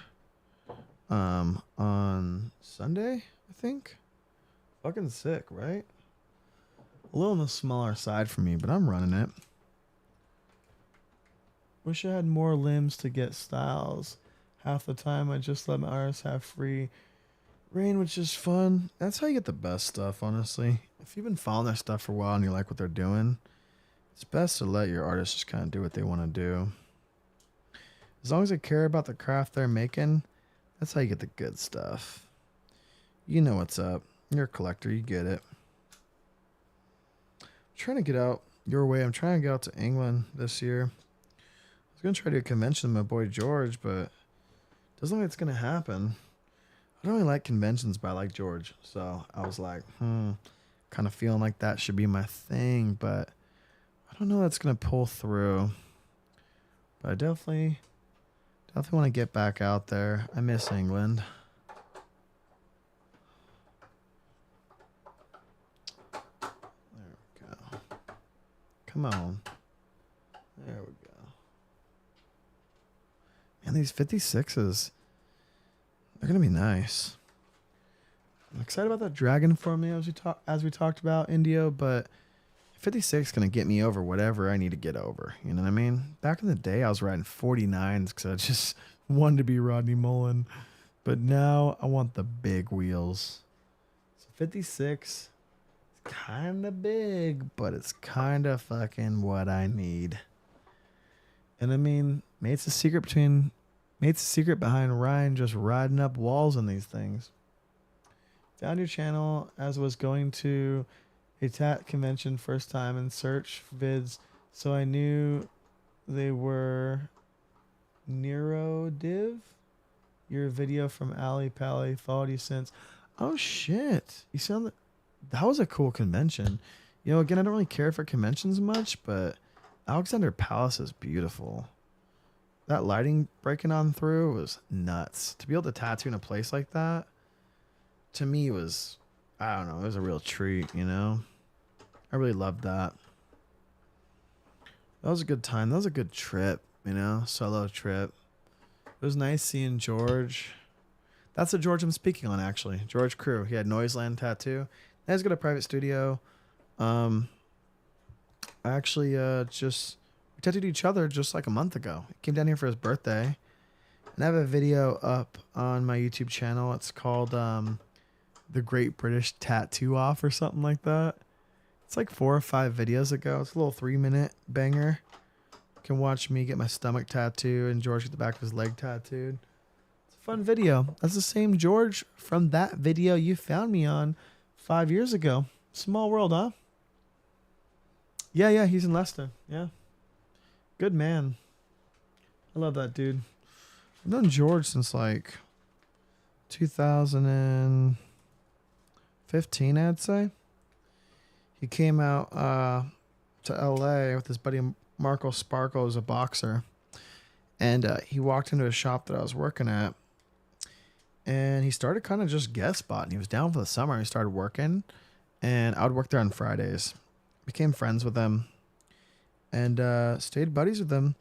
on Sunday, I think. Fucking sick, right? A little on the smaller side for me, but I'm running it. Wish I had more limbs to get styles. Half the time I just let my artists have free reign, which is fun. That's how you get the best stuff, honestly. If you've been following their stuff for a while and you like what they're doing, it's best to let your artists just kind of do what they want to do. As long as they care about the craft they're making, that's how you get the good stuff. You know what's up. You're a collector, you get it. I'm trying to get out your way. I'm trying to get out to England this year. I was going to try to do a convention with my boy George, but it doesn't look like it's going to happen. I don't really like conventions, but I like George. So I was like, Kind of feeling like that should be my thing, but I don't know that's going to pull through. But I definitely want to get back out there. I miss England. There we go. Come on. There we go. Man, these 56s, they're going to be nice. I'm excited about that dragon formula as we talked about, Indio, but 56 is going to get me over whatever I need to get over. You know what I mean? Back in the day, I was riding 49s because I just wanted to be Rodney Mullen. But now I want the big wheels. So 56 is kind of big, but it's kind of fucking what I need. And I mean, mate's the secret behind Ryan just riding up walls in these things. Found your channel as was going to a tat convention first time and search vids, so I knew they were Nero Div. Your video from Ali Pally, followed you since. Oh shit! You sound that was a cool convention. You know, again, I don't really care for conventions much, but Alexander Palace is beautiful. That lighting breaking on through was nuts. To be able to tattoo in a place like that, to me was, I don't know, it was a real treat, you know? I really loved that. That was a good time. That was a good trip, you know? Solo trip. It was nice seeing George. That's the George I'm speaking on, actually. George Crew. He had Noiseland tattoo. He's got a private studio. I actually just we tattooed each other just like a month ago. He came down here for his birthday. And I have a video up on my YouTube channel. It's called The Great British Tattoo Off or something like that. It's like 4 or 5 videos ago. It's a little 3-minute banger. You can watch me get my stomach tattooed and George get the back of his leg tattooed. It's a fun video. That's the same George from that video you found me on 5 years ago. Small world, huh? Yeah, he's in Leicester. Yeah. Good man. I love that dude. I've known George since like 2015, I'd say. He came out to LA with his buddy Marco Sparkle, who's a boxer. And he walked into a shop that I was working at. And he started kind of just guest spotting. He was down for the summer. He started working. And I would work there on Fridays. Became friends with him. And stayed buddies with him.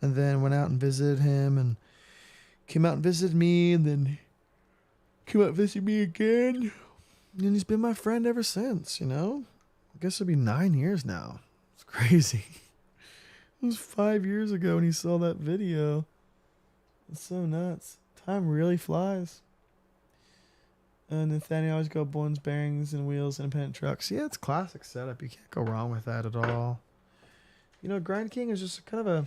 And then went out and visited him. And came out and visited me. And then came out and visited me again. And he's been my friend ever since, you know? I guess it'll be 9 years now. It's crazy. It was 5 years ago when he saw that video. It's so nuts. Time really flies. Nathaniel always go bones, bearings, and wheels, independent trucks. Yeah, it's classic setup. You can't go wrong with that at all. You know, Grind King is just kind of a,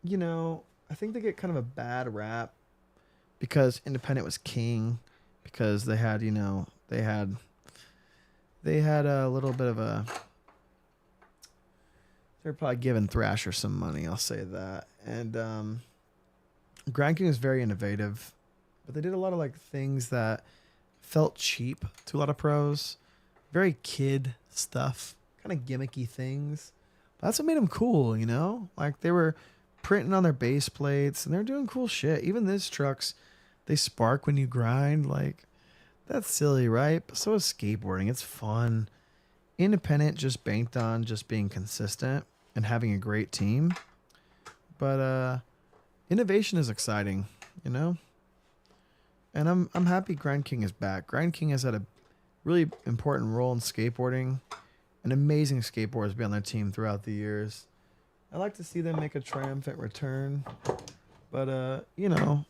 you know, I think they get kind of a bad rap because independent was king, because they had, you know, they had a little bit of a, they're probably giving Thrasher some money, I'll say that. And Grind King is very innovative, but they did a lot of like things that felt cheap to a lot of pros. Very kid stuff, kind of gimmicky things. But that's what made them cool, you know? Like they were printing on their base plates and they're doing cool shit. Even these trucks, they spark when you grind. Like, that's silly, right? But so is skateboarding. It's fun. Independent, just banked on just being consistent and having a great team. But innovation is exciting, you know? And I'm happy Grind King is back. Grind King has had a really important role in skateboarding. An amazing skateboarders be on their team throughout the years. I like to see them make a triumphant return. But you know,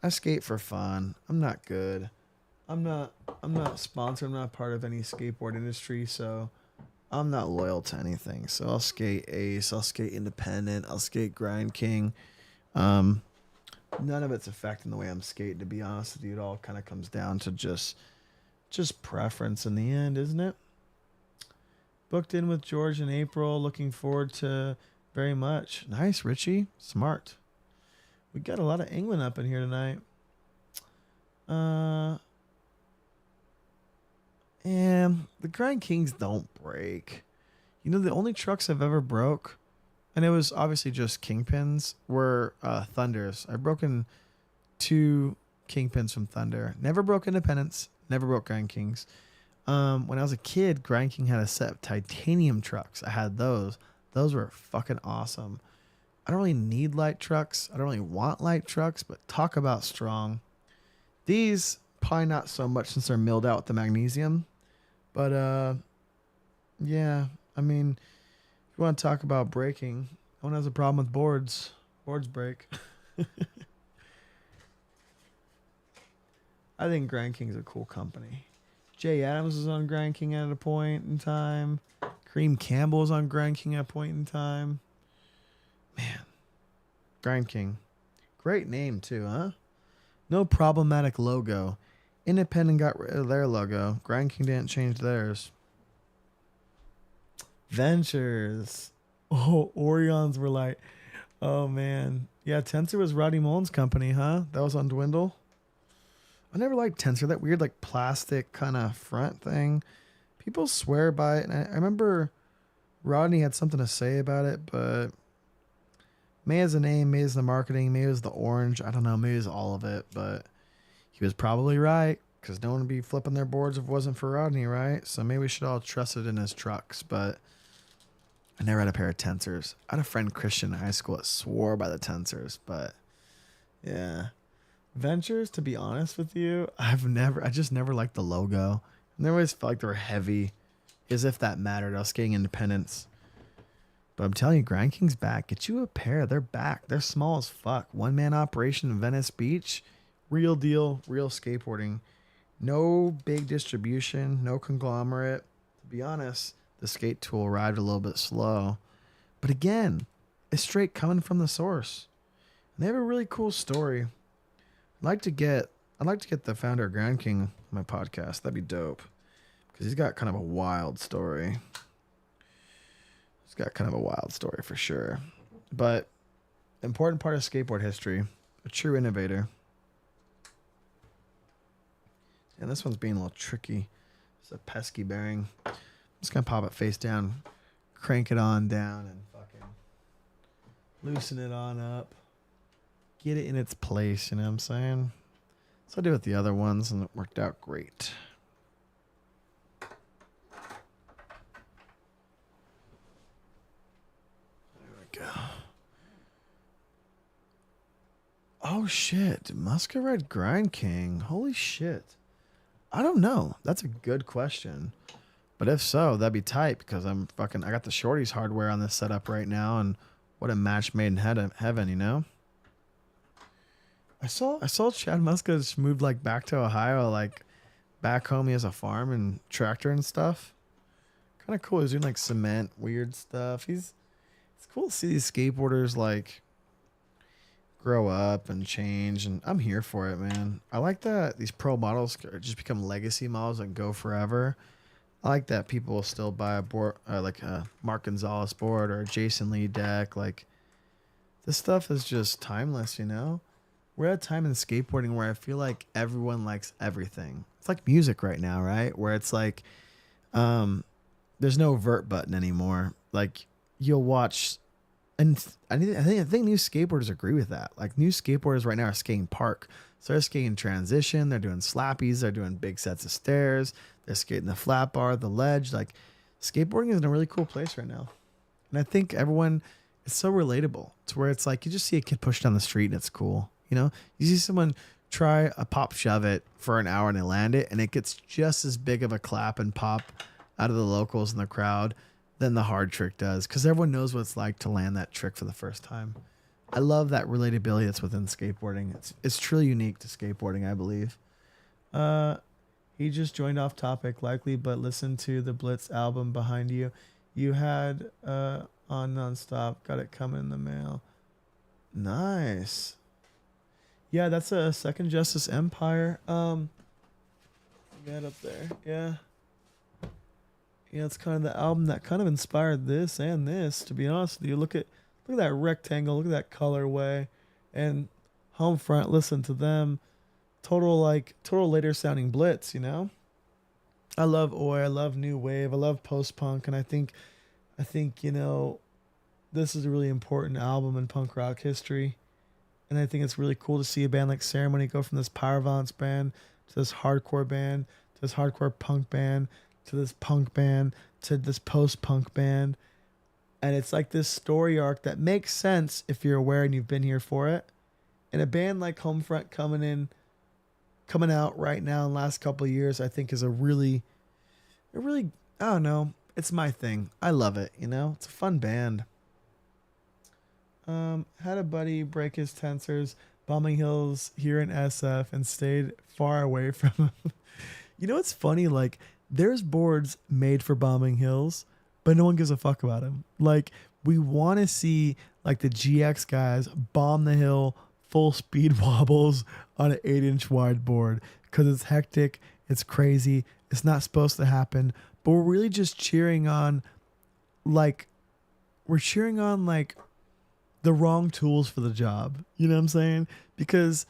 I skate for fun. I'm not good. I'm not sponsored. I'm not part of any skateboard industry, so I'm not loyal to anything. So I'll skate Ace, I'll skate Independent, I'll skate Grind King. None of it's affecting the way I'm skating, to be honest with you. It all kind of comes down to just preference in the end, isn't it? Booked in with George in April. Looking forward to very much. Nice, Richie. Smart. We got a lot of England up in here tonight. Grand Kings don't break. You know, the only trucks I've ever broke, and it was obviously just Kingpins, were Thunders. I've broken 2 Kingpins from Thunder. Never broke Independence. Never broke Grand Kings. When I was a kid, Grand King had a set of titanium trucks. I had those. Those were fucking awesome. I don't really need light trucks. I don't really want light trucks, but talk about strong. These, probably not so much since they're milled out with the magnesium. But, yeah. I mean, if you want to talk about braking, no one has a problem with boards. Boards break. I think Grand King's a cool company. Jay Adams was on Grand King at a point in time. Kareem Campbell was on Grand King at a point in time. Man. Grand King. Great name too, huh? No problematic logo. Independent got rid of their logo. Grand King didn't change theirs. Ventures. Oh, Orions were like, oh man. Yeah, Tensor was Roddy Mullen's company, huh? That was on Dwindle. I never liked Tensor, that weird like plastic kind of front thing. People swear by it, and I remember Rodney had something to say about it, but May is the name, May is the marketing, May is the orange. I don't know, May is all of it, but he was probably right, because no one would be flipping their boards if it wasn't for Rodney, right? So maybe we should all trust it in his trucks, but I never had a pair of Tensors. I had a friend, Christian, in high school that swore by the Tensors, but yeah. Ventures, to be honest with you, I just never liked the logo. And they always felt like they were heavy, as if that mattered. I was skating Independence. But I'm telling you, Grand King's back. Get you a pair. They're back. They're small as fuck. One-man operation in Venice Beach. Real deal, real skateboarding. No big distribution, no conglomerate. To be honest, the skate tool arrived a little bit slow. But again, it's straight coming from the source. And they have a really cool story. I'd like to get the founder of Grand King on my podcast. That'd be dope. Because he's got kind of a wild story. He's got kind of a wild story for sure. But important part of skateboard history. A true innovator. And this one's being a little tricky. It's a pesky bearing. I'm just going to pop it face down. Crank it on down and fucking loosen it on up. Get it in its place, you know what I'm saying? So I did with the other ones, and it worked out great. There we go. Oh, shit. Muscat Grind King. Holy shit. I don't know. That's a good question. But if so, that'd be tight, because I got the Shorty's hardware on this setup right now, and what a match made in heaven, you know? I saw Chad Muska just moved like back to Ohio, like back home. He has a farm and tractor and stuff. Kind of cool. He's doing like cement, weird stuff. It's cool to see these skateboarders like grow up and change, and I'm here for it, man. I like that these pro models just become legacy models and go forever. I like that people will still buy a board, like a Mark Gonzalez board or a Jason Lee deck. Like this stuff is just timeless, you know. We're at a time in skateboarding where I feel like everyone likes everything. It's like music right now, right? Where it's like, there's no vert button anymore. Like you'll watch, and I think new skateboarders agree with that. Like new skateboarders right now are skating park. So they're skating transition. They're doing slappies. They're doing big sets of stairs. They're skating the flat bar, the ledge. Like skateboarding is in a really cool place right now. And I think everyone, it's so relatable to where it's like, you just see a kid push down the street and it's cool. You know, you see someone try a pop shove it for an hour and they land it, and it gets just as big of a clap and pop out of the locals in the crowd than the hard trick does, because everyone knows what it's like to land that trick for the first time. I love that relatability that's within skateboarding. It's truly unique to skateboarding, I believe. He just joined off topic, likely, but listen to the Blitz album behind you. You had on Nonstop. Got it coming in the mail. Nice. Yeah, that's a Second Justice Empire. Got up there. Yeah. Yeah, it's kind of the album that kind of inspired this and this, to be honest with you. Look at that rectangle, look at that colorway. And Homefront, listen to them. Total later sounding Blitz, you know? I love oi. I love new wave. I love post punk, and I think this is a really important album in punk rock history. And I think it's really cool to see a band like Ceremony go from this power violence band to this hardcore band to this hardcore punk band to this punk band to this post punk band. And it's like this story arc that makes sense if you're aware and you've been here for it. And a band like Homefront coming out right now in the last couple of years, I think is a really, I don't know. It's my thing. I love it. It's a fun band. Had a buddy break his tensors, bombing hills here in SF, and stayed far away from him. It's funny? Like, there's boards made for bombing hills, but no one gives a fuck about him. Like, we want to see like the GX guys bomb the hill, full speed wobbles on an 8-inch wide board because it's hectic, it's crazy, it's not supposed to happen. But we're really just cheering on, like, the wrong tools for the job. You know what I'm saying? Because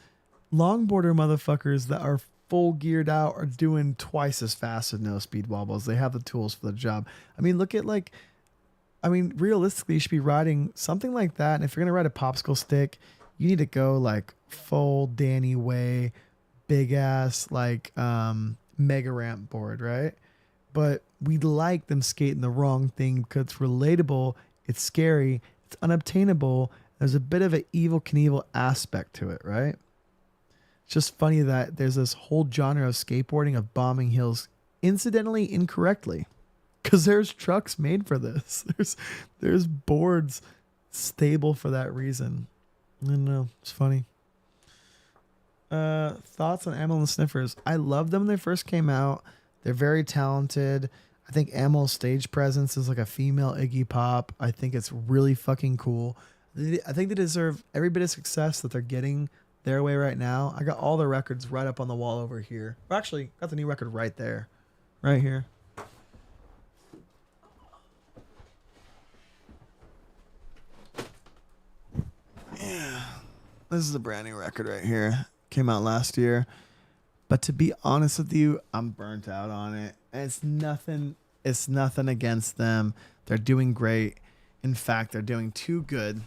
longboarder motherfuckers that are full geared out are doing twice as fast with no speed wobbles. They have the tools for the job. I mean, realistically, you should be riding something like that. And if you're going to ride a popsicle stick, you need to go like full Danny Way, big ass, like, mega ramp board, right? But we like them skating the wrong thing because it's relatable, it's scary, it's unobtainable. There's a bit of an Evel Knievel aspect to it, right? It's just funny that there's this whole genre of skateboarding of bombing hills incidentally incorrectly. Because there's trucks made for this. There's boards stable for that reason. I don't know. It's funny. Thoughts on Amyl and the Sniffers? I loved them when they first came out. They're very talented. I think Amyl's stage presence is like a female Iggy Pop. I think it's really fucking cool. I think they deserve every bit of success that they're getting their way right now. I got all the records right up on the wall over here. Or actually, got the new record right there. Right here. Yeah. This is a brand new record right here. Came out last year. But to be honest with you, I'm burnt out on it. And it's nothing against them. They're doing great. In fact, they're doing too good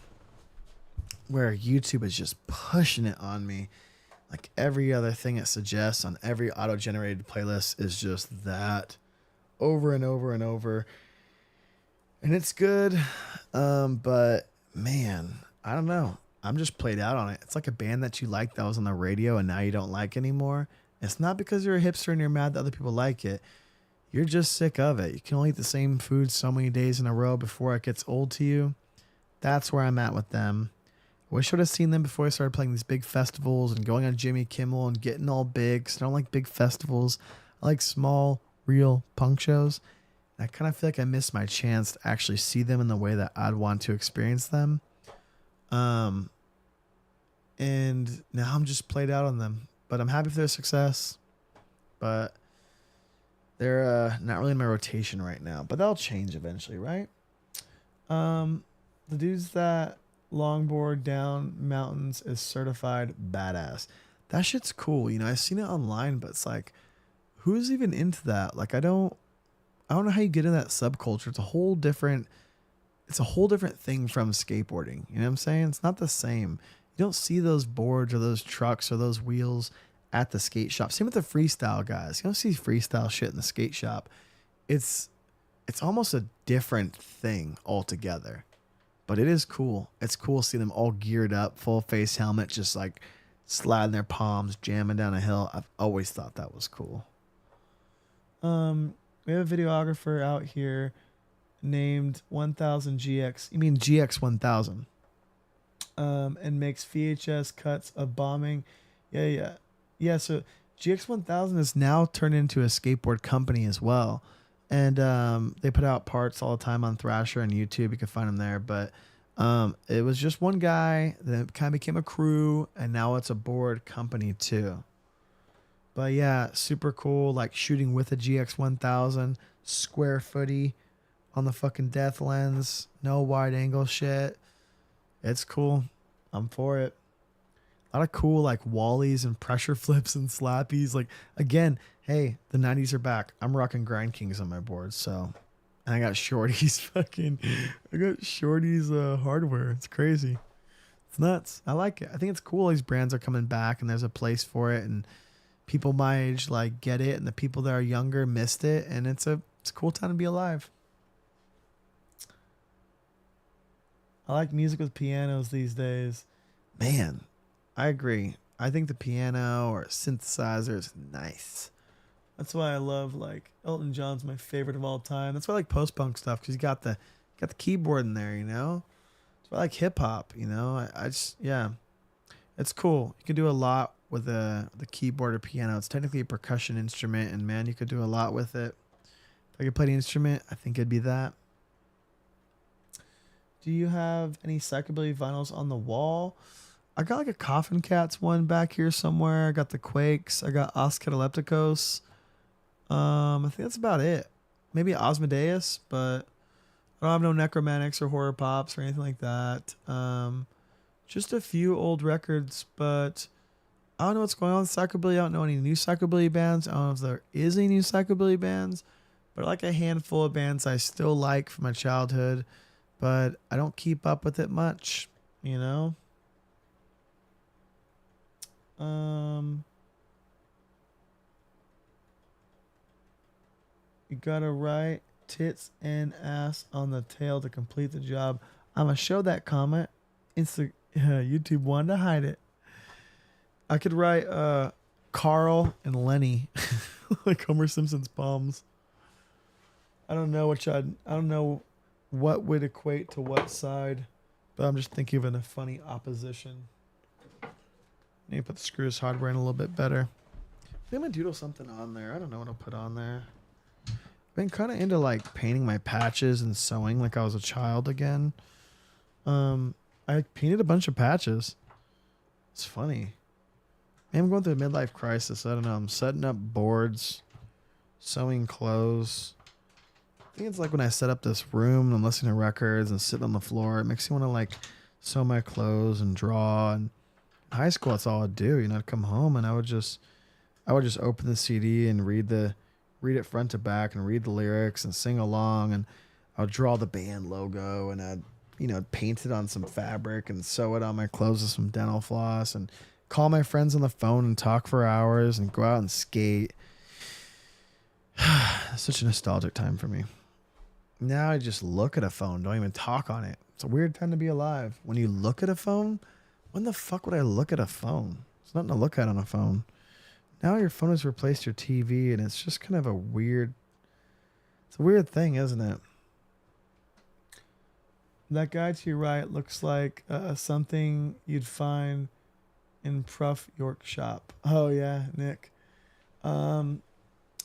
where YouTube is just pushing it on me. Like every other thing it suggests on every auto-generated playlist is just that over and over and over. And it's good. But man, I don't know. I'm just played out on it. It's like a band that you liked that was on the radio and now you don't like anymore. It's not because you're a hipster and you're mad that other people like it. You're just sick of it. You can only eat the same food so many days in a row before it gets old to you. That's where I'm at with them. I wish I would have seen them before I started playing these big festivals and going on Jimmy Kimmel and getting all big. So I don't like big festivals. I like small, real punk shows. And I kind of feel like I missed my chance to actually see them in the way that I'd want to experience them. And now I'm just played out on them. But I'm happy for their success. But they're not really in my rotation right now. But that'll change eventually, right? The dudes that longboard down mountains is certified badass. That shit's cool. I've seen it online, but it's like, who's even into that? Like, I don't know how you get in that subculture. It's a whole different thing from skateboarding. You know what I'm saying? It's not the same. You don't see those boards or those trucks or those wheels at the skate shop. Same with the freestyle guys. You don't see freestyle shit in the skate shop. It's almost a different thing altogether. But it is cool. It's cool seeing them all geared up, full face helmet, just like sliding their palms, jamming down a hill. I've always thought that was cool. We have a videographer out here named 1000 GX. You mean GX 1000? And makes VHS cuts of bombing. Yeah. So GX 1000 is now turned into a skateboard company as well. And they put out parts all the time on Thrasher and YouTube. You can find them there. But it was just one guy that kind of became a crew, and now it's a board company too. But yeah, super cool. Like shooting with a GX 1000, square footy on the fucking death lens, no wide angle shit. It's cool. I'm for it. A lot of cool like wallies and pressure flips and slappies. Like again, hey, the 90s are back. I'm rocking Grind Kings on my board, so and I got Shorty's fucking I got Shorty's hardware. It's crazy. It's nuts. I like it. I think it's cool these brands are coming back and there's a place for it and people my age like get it and the people that are younger missed it and it's a cool time to be alive. I like music with pianos these days. Man, I agree. I think the piano or synthesizer is nice. That's why I love like Elton John's my favorite of all time. That's why I like post punk stuff because you got the keyboard in there, you know. That's why I like hip hop, you know. I just yeah, it's cool. You can do a lot with the keyboard or piano. It's technically a percussion instrument, and man, you could do a lot with it. If I could play the instrument, I think it'd be that. Do you have any psychobilly vinyls on the wall? I got like a Coffin Cats one back here somewhere. I got the Quakes. I got Os Catalepticos. I think that's about it. Maybe Osmodeus, but I don't have no Necromantics or Horror Pops or anything like that. Just a few old records, but I don't know what's going on with psychobilly. I don't know any new psychobilly bands. I don't know if there is any new psychobilly bands, but I like a handful of bands I still like from my childhood, but I don't keep up with it much, you know? You gotta write tits and ass on the tail to complete the job. I'm gonna show that comment. YouTube wanted to hide it. I could write Carl and Lenny like Homer Simpson's palms. I don't know what would equate to what side, but I'm just thinking of it in a funny opposition. Need to put the screws hardware in a little bit better. I think I'm gonna doodle something on there. I don't know what I'll put on there. I've been kind of into like painting my patches and sewing like I was a child again. I painted a bunch of patches. It's funny. I'm going through a midlife crisis. I don't know. I'm setting up boards, sewing clothes. I think it's like when I set up this room and I'm listening to records and sitting on the floor. It makes me want to like sew my clothes and draw. And in high school, that's all I'd do. You know, I'd come home and I would just open the CD and read it front to back and read the lyrics and sing along. And I would draw the band logo and I'd paint it on some fabric and sew it on my clothes with some dental floss and call my friends on the phone and talk for hours and go out and skate. Such a nostalgic time for me. Now I just look at a phone, don't even talk on it. It's a weird time to be alive. When you look at a phone, when the fuck would I look at a phone? There's nothing to look at on a phone. Now your phone has replaced your TV and it's just kind of it's a weird thing, isn't it? That guy to your right looks like something you'd find in Prof York shop. Oh yeah, Nick. Yeah,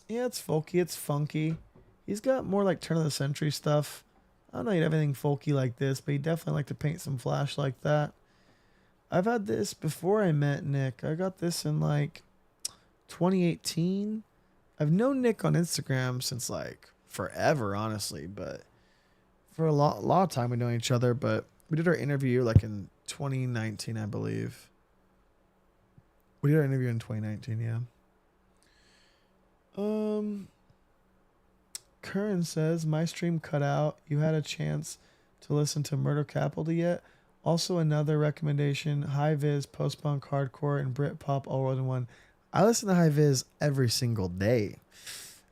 it's folky, it's funky. He's got more like turn of the century stuff. I don't know he'd have anything folky like this, but he definitely like to paint some flash like that. I've had this before I met Nick. I got this in like 2018. I've known Nick on Instagram since like forever, honestly, but for a lot of time we know each other, but we did our interview like in 2019, I believe. We did our interview in 2019, yeah. Curran says, my stream cut out. You had a chance to listen to Murder Capital yet? Also another recommendation, High Viz, Post-Punk, Hardcore, and Britpop all rolled in one. I listen to High Viz every single day.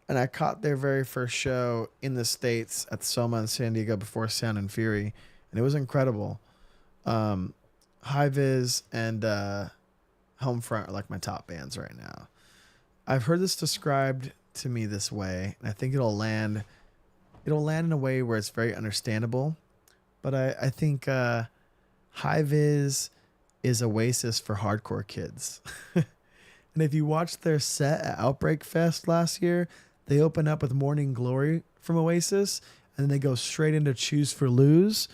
And I caught their very first show in the States at Soma in San Diego before Sound and Fury. And it was incredible. High Viz and Homefront are like my top bands right now. I've heard this described to me this way, and I think it'll land in a way where it's very understandable. But I think High Viz is Oasis for hardcore kids. And if you watched their set at Outbreak Fest last year, they open up with Morning Glory from Oasis, and then they go straight into Choose for Lose,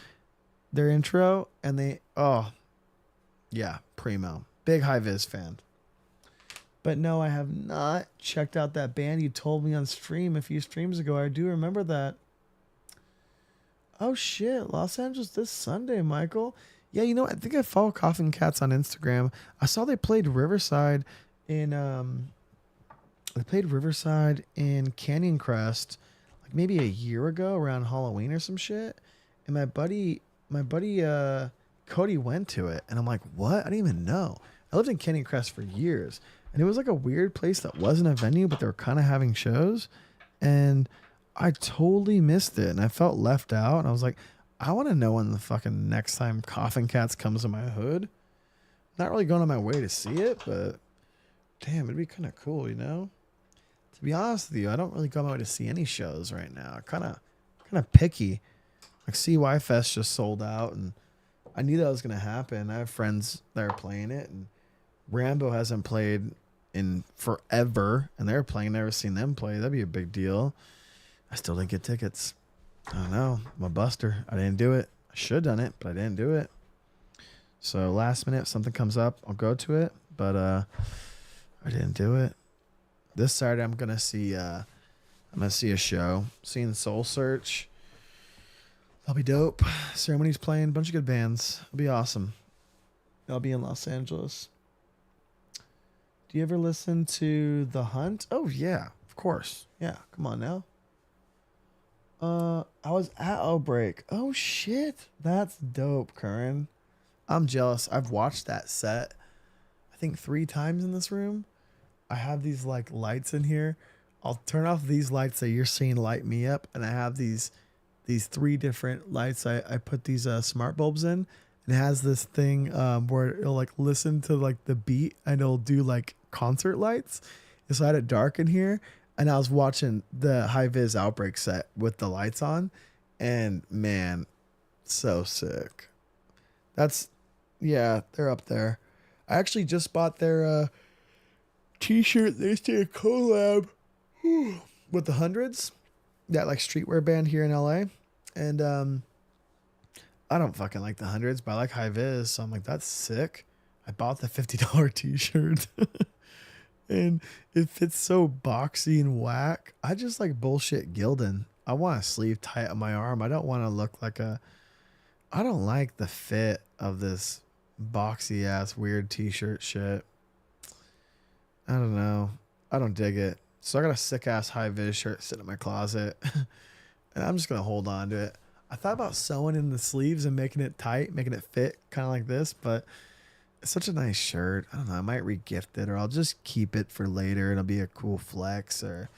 their intro, and primo. Big High Viz fan. But no, I have not checked out that band you told me on stream a few streams ago. I do remember that. Oh shit, Los Angeles this Sunday, Michael. Yeah, you know, I think I follow Coughing Cats on Instagram. I saw they played Riverside in Canyon Crest like maybe a year ago around Halloween or some shit. And my buddy Cody went to it and I'm like, "What? I didn't even know." I lived in Canyon Crest for years. And it was like a weird place that wasn't a venue, but they were kind of having shows. And I totally missed it and I felt left out. And I was like, I want to know when the fucking next time Coughing Cats comes to my hood. Not really going on my way to see it, but damn, it'd be kind of cool, you know? To be honest with you, I don't really go on my way to see any shows right now. Kind of picky. Like CY Fest just sold out, and I knew that was gonna happen. I have friends that are playing it, and Rambo hasn't played in forever, and they're playing. Never seen them play. That'd be a big deal. I still didn't get tickets. I don't know. I'm a buster. I didn't do it. I should have done it, but I didn't do it. So last minute, if something comes up, I'll go to it. But I didn't do it. This Saturday, I'm gonna see a show. Seeing Soul Search. That'll be dope. Ceremony's playing. Bunch of good bands. It'll be awesome. I'll be in Los Angeles. Do you ever listen to The Hunt? Oh yeah, of course. Yeah, come on now. I was at Outbreak. Oh shit, that's dope, Curran. I'm jealous. I've watched that set, I think 3 times in this room. I have these like lights in here. I'll turn off these lights that you're seeing light me up, and I have these 3 different lights. I put these smart bulbs in, and it has this thing where it'll like listen to like the beat, and it'll do like concert lights. And so I had it dark in here, and I was watching the high vis Outbreak set with the lights on, and man, so sick. That's yeah, they're up there. I actually just bought their t-shirt. They did a collab with the Hundreds, that like streetwear band here in LA. And I don't fucking like the Hundreds, but I like high vis, so I'm like, that's sick. I bought the $50 t-shirt. And it fits so boxy and whack. I just like bullshit Gildan. I want a sleeve tight on my arm. I don't want to look like I don't like the fit of this boxy ass weird t-shirt shit. I don't know. I don't dig it. So I got a sick ass high vis shirt sitting in my closet. And I'm just going to hold on to it. I thought about sewing in the sleeves and making it tight, making it fit kind of like this, but it's such a nice shirt. I don't know. I might re-gift it, or I'll just keep it for later. It'll be a cool flex, or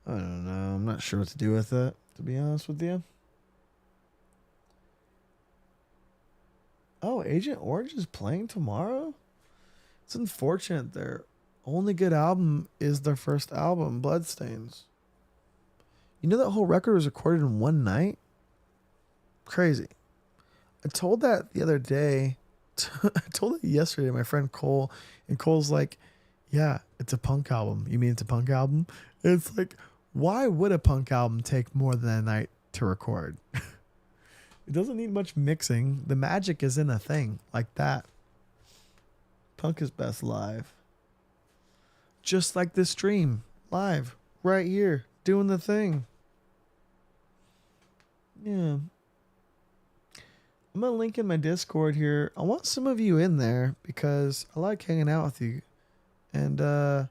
I don't know. I'm not sure what to do with it, to be honest with you. Oh, Agent Orange is playing tomorrow? It's unfortunate. Their only good album is their first album, Bloodstains. You know that whole record was recorded in one night? Crazy. I told that the other day. I told it yesterday to my friend Cole, and Cole's like, yeah, it's a punk album. You mean it's a punk album? And it's like, why would a punk album take more than a night to record? It doesn't need much mixing. The magic is in a thing like that. Punk is best live. Just like this stream, live, right here, doing the thing. Yeah. I'm going to link in my Discord here. I want some of you in there because I like hanging out with you. And I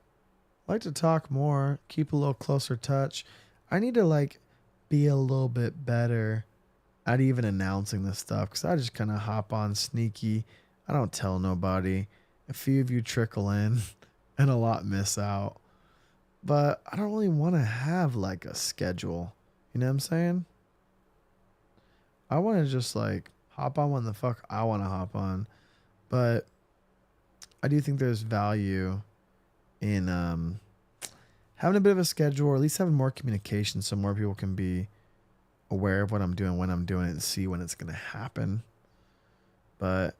like to talk more, keep a little closer touch. I need to like be a little bit better at even announcing this stuff, because I just kind of hop on sneaky. I don't tell nobody. A few of you trickle in and a lot miss out. But I don't really want to have like a schedule. You know what I'm saying? I want to just like hop on when the fuck I want to hop on. But I do think there's value in having a bit of a schedule, or at least having more communication so more people can be aware of what I'm doing, when I'm doing it, and see when it's going to happen. But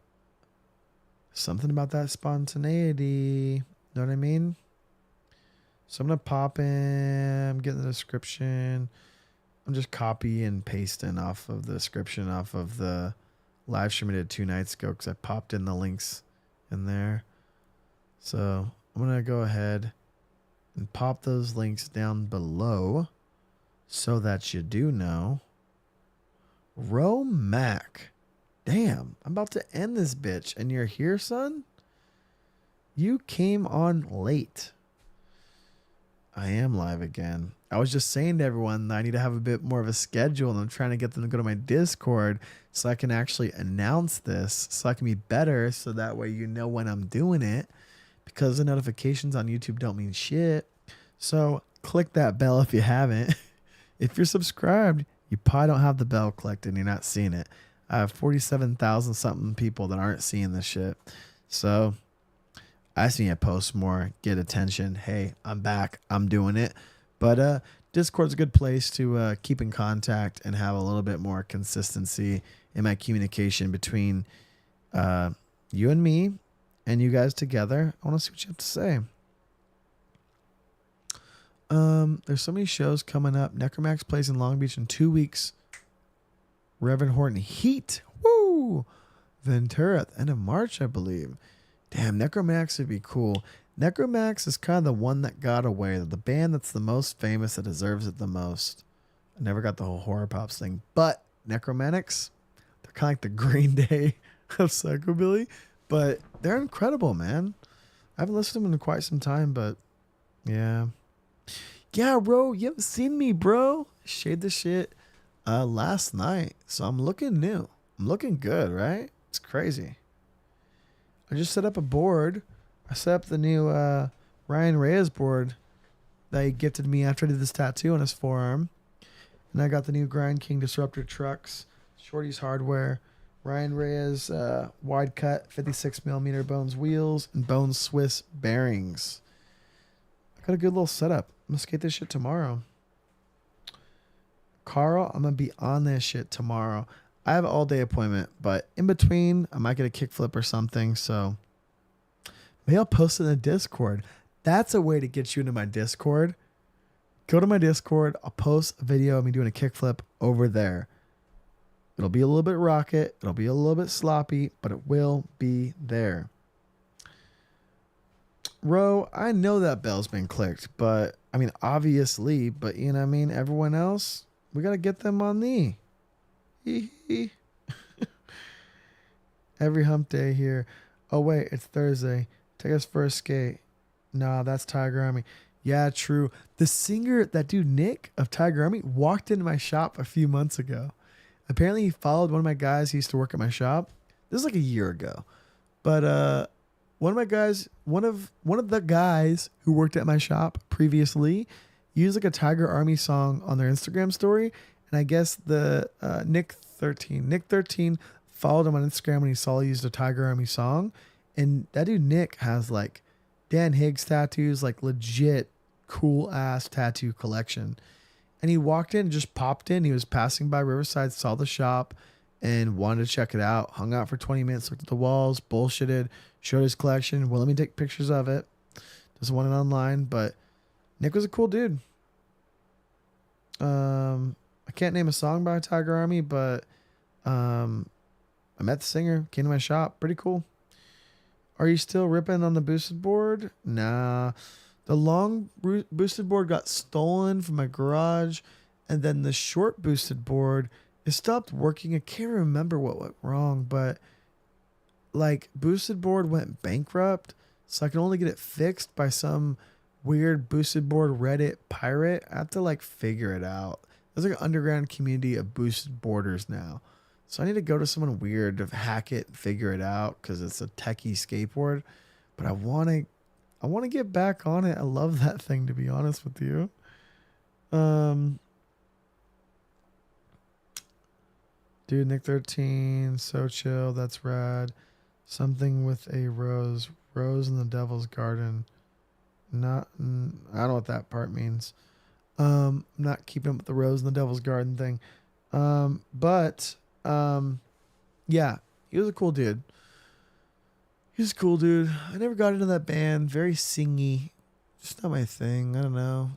something about that spontaneity, know what I mean? So I'm going to pop in, I'm getting the description. I'm just copy and pasting off of the description off of the live stream I did 2 nights ago, because I popped in the links in there. So I'm going to go ahead and pop those links down below so that you do know. Romac Damn, I'm about to end this bitch. And you're here, son? You came on late. I am live again. I was just saying to everyone that I need to have a bit more of a schedule, and I'm trying to get them to go to my Discord so I can actually announce this so I can be better, so that way you know when I'm doing it, because the notifications on YouTube don't mean shit. So click that bell if you haven't. If you're subscribed, you probably don't have the bell clicked and you're not seeing it. I have 47,000 something people that aren't seeing this shit. So I just need to post more, get attention. Hey, I'm back. I'm doing it. But Discord's a good place to keep in contact and have a little bit more consistency in my communication between you and me and you guys together. I want to see what you have to say. There's so many shows coming up. Necromax plays in Long Beach in 2 weeks. Reverend Horton Heat. Woo! Ventura at the end of March, I believe. Damn, Necromax would be cool. Necromax is kind of the one that got away. The band that's the most famous, that deserves it the most. I never got the whole horror pops thing. But Necromantics, they're kind of like the Green Day of psychobilly. But they're incredible, man. I haven't listened to them in quite some time, but yeah. Yeah, bro, you haven't seen me, bro. Shaved the shit last night, so I'm looking new. I'm looking good, right? It's crazy. I just set up a board. I set up the new Ryan Reyes board that he gifted me after I did this tattoo on his forearm. And I got the new Grind King Disruptor trucks, Shorty's Hardware, Ryan Reyes wide cut 56mm Bones wheels, and Bones Swiss bearings. I got a good little setup. I'm going to skate this shit tomorrow. Carl, I'm going to be on this shit tomorrow. I have an all-day appointment, but in between, I might get a kickflip or something, so maybe I'll post it in the Discord. That's a way to get you into my Discord. Go to my Discord. I'll post a video of me doing a kickflip over there. It'll be a little bit rocket. It'll be a little bit sloppy, but it will be there. Ro, I know that bell's been clicked, but I mean, obviously, but you know what I mean? Everyone else, we got to get them on the. Every hump day here. Oh, wait, it's Thursday. Take us for a skate. Nah, that's Tiger Army. Yeah, true. The singer, that dude Nick of Tiger Army, walked into my shop a few months ago. Apparently, he followed one of my guys who used to work at my shop. This is like a year ago. But one of the guys who worked at my shop previously used like a Tiger Army song on their Instagram story. And I guess the Nick 13 followed him on Instagram when he saw he used a Tiger Army song. And that dude Nick has like Dan Higgs tattoos, like legit cool ass tattoo collection. And he walked in, just popped in. He was passing by Riverside, saw the shop, and wanted to check it out. Hung out for 20 minutes, looked at the walls, bullshitted, showed his collection. Well, let me take pictures of it. Doesn't want it online, but Nick was a cool dude. I can't name a song by Tiger Army, but I met the singer, came to my shop. Pretty cool. Are you still ripping on the boosted board? Nah. The long boosted board got stolen from my garage, and then the short boosted board, it stopped working. I can't remember what went wrong, but like boosted board went bankrupt, so I can only get it fixed by some weird boosted board Reddit pirate. I have to like figure it out. There's like an underground community of boosted boarders now. So I need to go to someone weird to hack it and figure it out, because it's a techie skateboard. But I want to get back on it. I love that thing, to be honest with you. Dude, Nick 13, so chill. That's rad. Something with a rose. Rose in the Devil's Garden. I don't know what that part means. I'm not keeping up with the rose in the Devil's Garden thing. Yeah, he was a cool dude. He's a cool dude. I never got into that band. Very singy. Just not my thing. I don't know.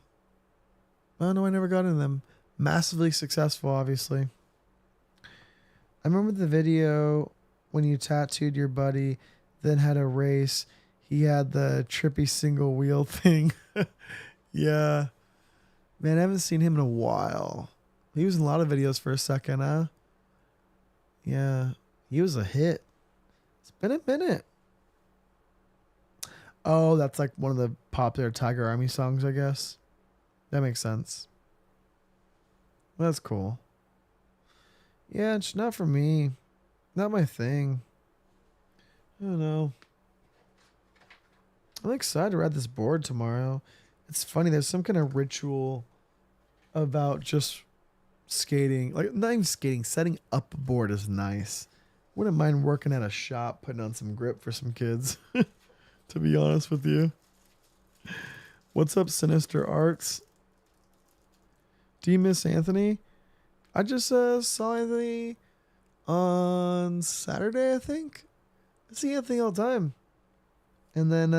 I never got into them. Massively successful, obviously. I remember the video when you tattooed your buddy, then had a race. He had the trippy single wheel thing. Yeah. Man, I haven't seen him in a while. He was in a lot of videos for a second, huh? Yeah. He was a hit. It's been a minute. Oh, that's like one of the popular Tiger Army songs, I guess. That makes sense. That's cool. Yeah, it's not for me. Not my thing. I don't know. I'm excited to ride this board tomorrow. It's funny, there's some kind of ritual about just skating. Like, not even skating, setting up a board is nice. Wouldn't mind working at a shop, putting on some grip for some kids, to be honest with you. What's up, Sinister Arts? Do you miss Anthony? I just saw Anthony on Saturday, I think. I see Anthony all the time. And then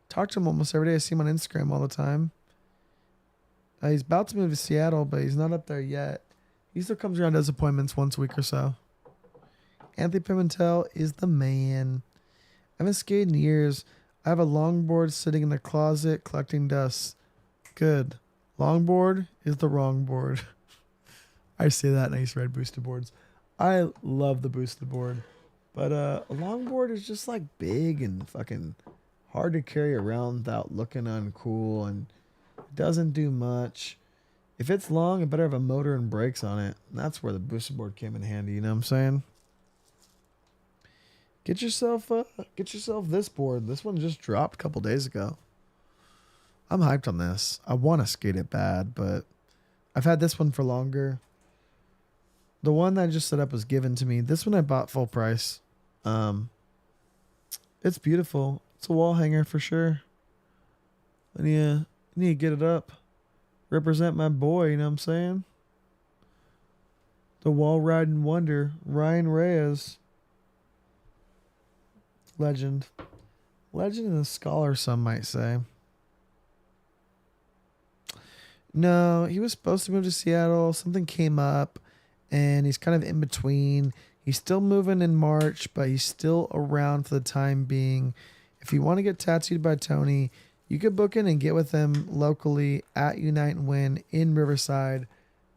talk to him almost every day. I see him on Instagram all the time. He's about to move to Seattle, but he's not up there yet. He still comes around, does appointments once a week or so. Anthony Pimentel is the man. I haven't skated in years. I have a longboard sitting in the closet collecting dust. Good. Longboard is the wrong board. I say that and I used to ride boosted boards. I love the boosted board. But a longboard is just like big and fucking hard to carry around without looking uncool, and doesn't do much. If it's long, it better have a motor and brakes on it. And that's where the boosted board came in handy, you know what I'm saying? Get yourself this board. This one just dropped a couple days ago. I'm hyped on this. I want to skate it bad, but I've had this one for longer. The one that I just set up was given to me. This one I bought full price. It's beautiful. It's a wall hanger for sure. I need to get it up. Represent my boy, you know what I'm saying? The wall riding wonder, Ryan Reyes. Legend. Legend and a scholar, some might say. No, he was supposed to move to Seattle. Something came up, and he's kind of in between. He's still moving in March, but he's still around for the time being. If you want to get tattooed by Tony, you could book in and get with him locally at Unite and Win in Riverside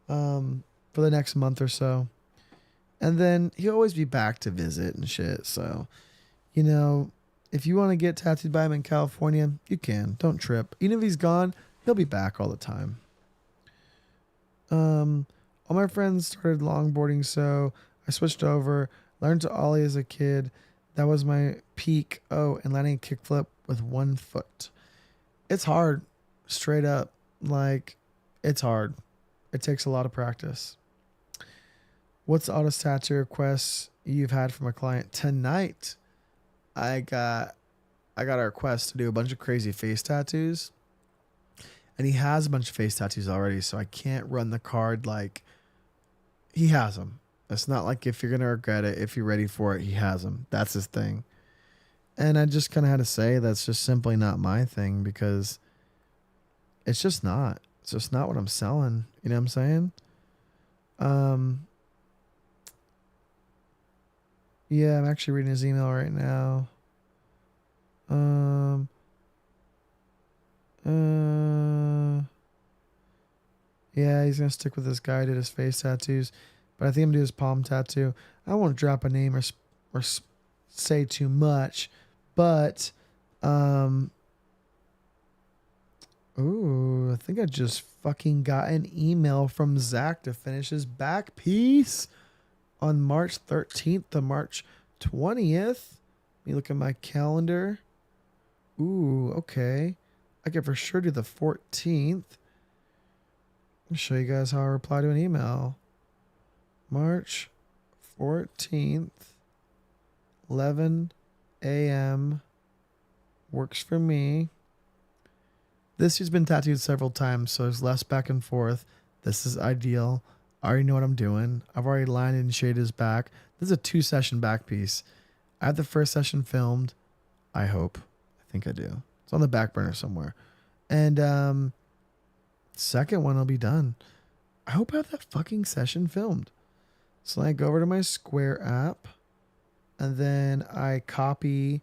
for the next month or so. And then he'll always be back to visit and shit. So, you know, if you want to get tattooed by him in California, you can. Don't trip. Even if he's gone, he'll be back all the time. All my friends started longboarding, so I switched over, learned to ollie as a kid. That was my peak. Oh, and landing a kickflip with 1 foot. It's hard, straight up. Like, it's hard. It takes a lot of practice. What's the oddest tattoo requests you've had from a client? Tonight, I got a request to do a bunch of crazy face tattoos. And he has a bunch of face tattoos already, so I can't run the card like he has them. It's not like if you're going to regret it, if you're ready for it, he has them. That's his thing. And I just kind of had to say that's just simply not my thing, because it's just not. It's just not what I'm selling. You know what I'm saying? Yeah, I'm actually reading his email right now. Yeah, he's going to stick with this guy who did his face tattoos. But I think I'm going to do his palm tattoo. I don't want to drop a name or say too much. But, ooh, I think I just fucking got an email from Zach to finish his back piece on March 13th to March 20th. Let me look at my calendar. Ooh, okay. I can for sure do the 14th. I'll show you guys how I reply to an email. March 14th, 11 a.m. works for me. This has been tattooed several times, so there's less back and forth. This is ideal. I already know what I'm doing. I've already lined and shaded his back. This is a 2-session back piece. I have the first session filmed. I hope. I think I do. It's on the back burner somewhere. And second one will be done. I hope I have that fucking session filmed. So I go over to my Square app, and then I copy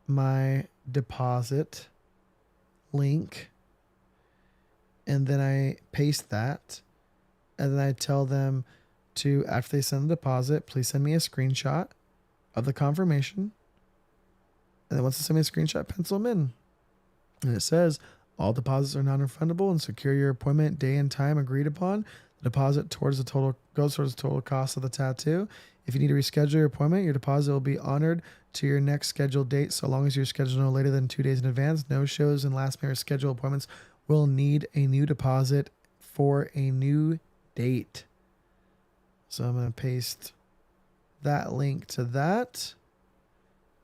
my deposit link, and then I paste that, and then I tell them to, after they send the deposit, please send me a screenshot of the confirmation. And then once they send me a screenshot, pencil them in. And it says, all deposits are non-refundable and secure your appointment day and time agreed upon. The deposit goes towards the total cost of the tattoo. If you need to reschedule your appointment, your deposit will be honored to your next scheduled date so long as you're scheduled no later than 2 days in advance. No shows and last-minute scheduled appointments will need a new deposit for a new date. So I'm going to paste that link to that.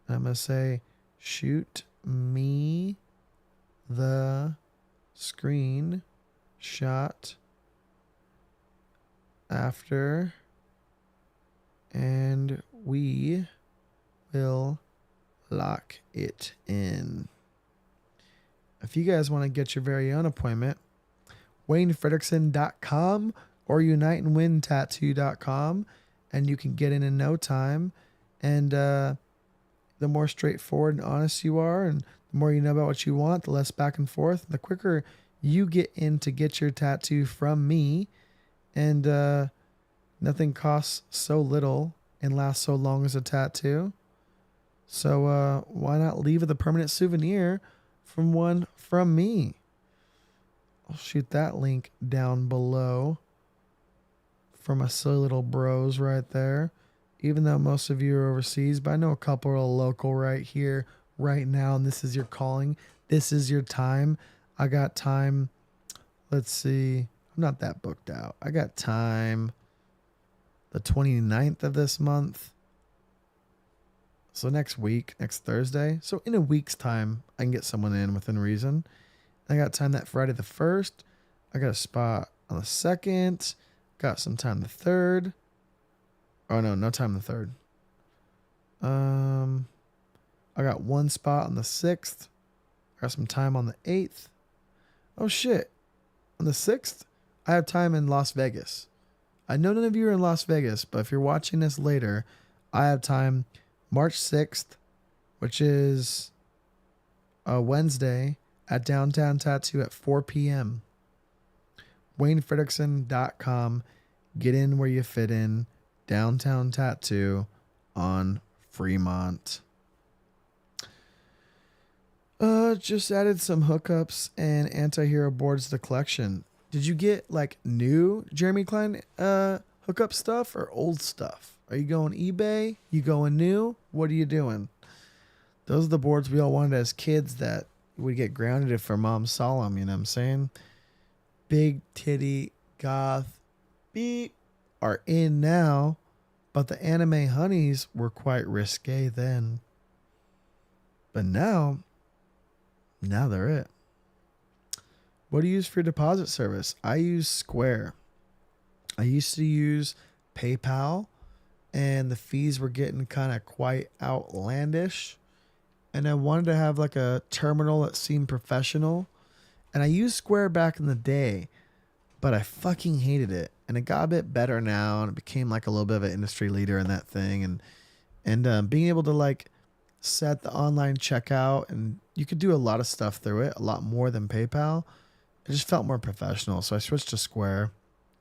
I'm going to say, shoot me the screen shot after, and we will lock it in. If you guys want to get your very own appointment, WayneFredrickson.com or UniteAndWinTattoo.com, and you can get in no time. And the more straightforward and honest you are, and the more you know about what you want, the less back and forth, the quicker you get in to get your tattoo from me. And nothing costs so little and lasts so long as a tattoo. So why not leave with a permanent souvenir from one from me? I'll shoot that link down below for my silly little bros right there. Even though most of you are overseas, but I know a couple are local right here, right now, and this is your calling. This is your time. I got time. Let's see. I'm not that booked out. I got time the 29th of this month. So next week, next Thursday. So in a week's time, I can get someone in within reason. I got time that Friday the 1st. I got a spot on the 2nd. Got some time the 3rd. Oh, no time the 3rd. I got one spot on the 6th. Got some time on the 8th. Oh, shit. On the 6th, I have time in Las Vegas. I know none of you are in Las Vegas, but if you're watching this later, I have time March 6th, which is a Wednesday, at Downtown Tattoo at 4 p.m. WayneFredrickson.com. Get in where you fit in. Downtown Tattoo on Fremont. Just added some hookups and anti-hero boards to the collection. Did you get like new Jeremy Klein hookup stuff or old stuff? Are you going eBay? You going new? What are you doing? Those are the boards we all wanted as kids that would get grounded if our mom saw them, you know what I'm saying? Big titty goth beep are in now, but the anime honeys were quite risque then. But now they're it. What do you use for your deposit service? I use Square. I used to use PayPal, and the fees were getting kind of quite outlandish. And I wanted to have like a terminal that seemed professional. And I used Square back in the day, but I fucking hated it. And it got a bit better now, and it became like a little bit of an industry leader in that thing. And being able to like set the online checkout, and you could do a lot of stuff through it, a lot more than PayPal. It just felt more professional, so I switched to Square.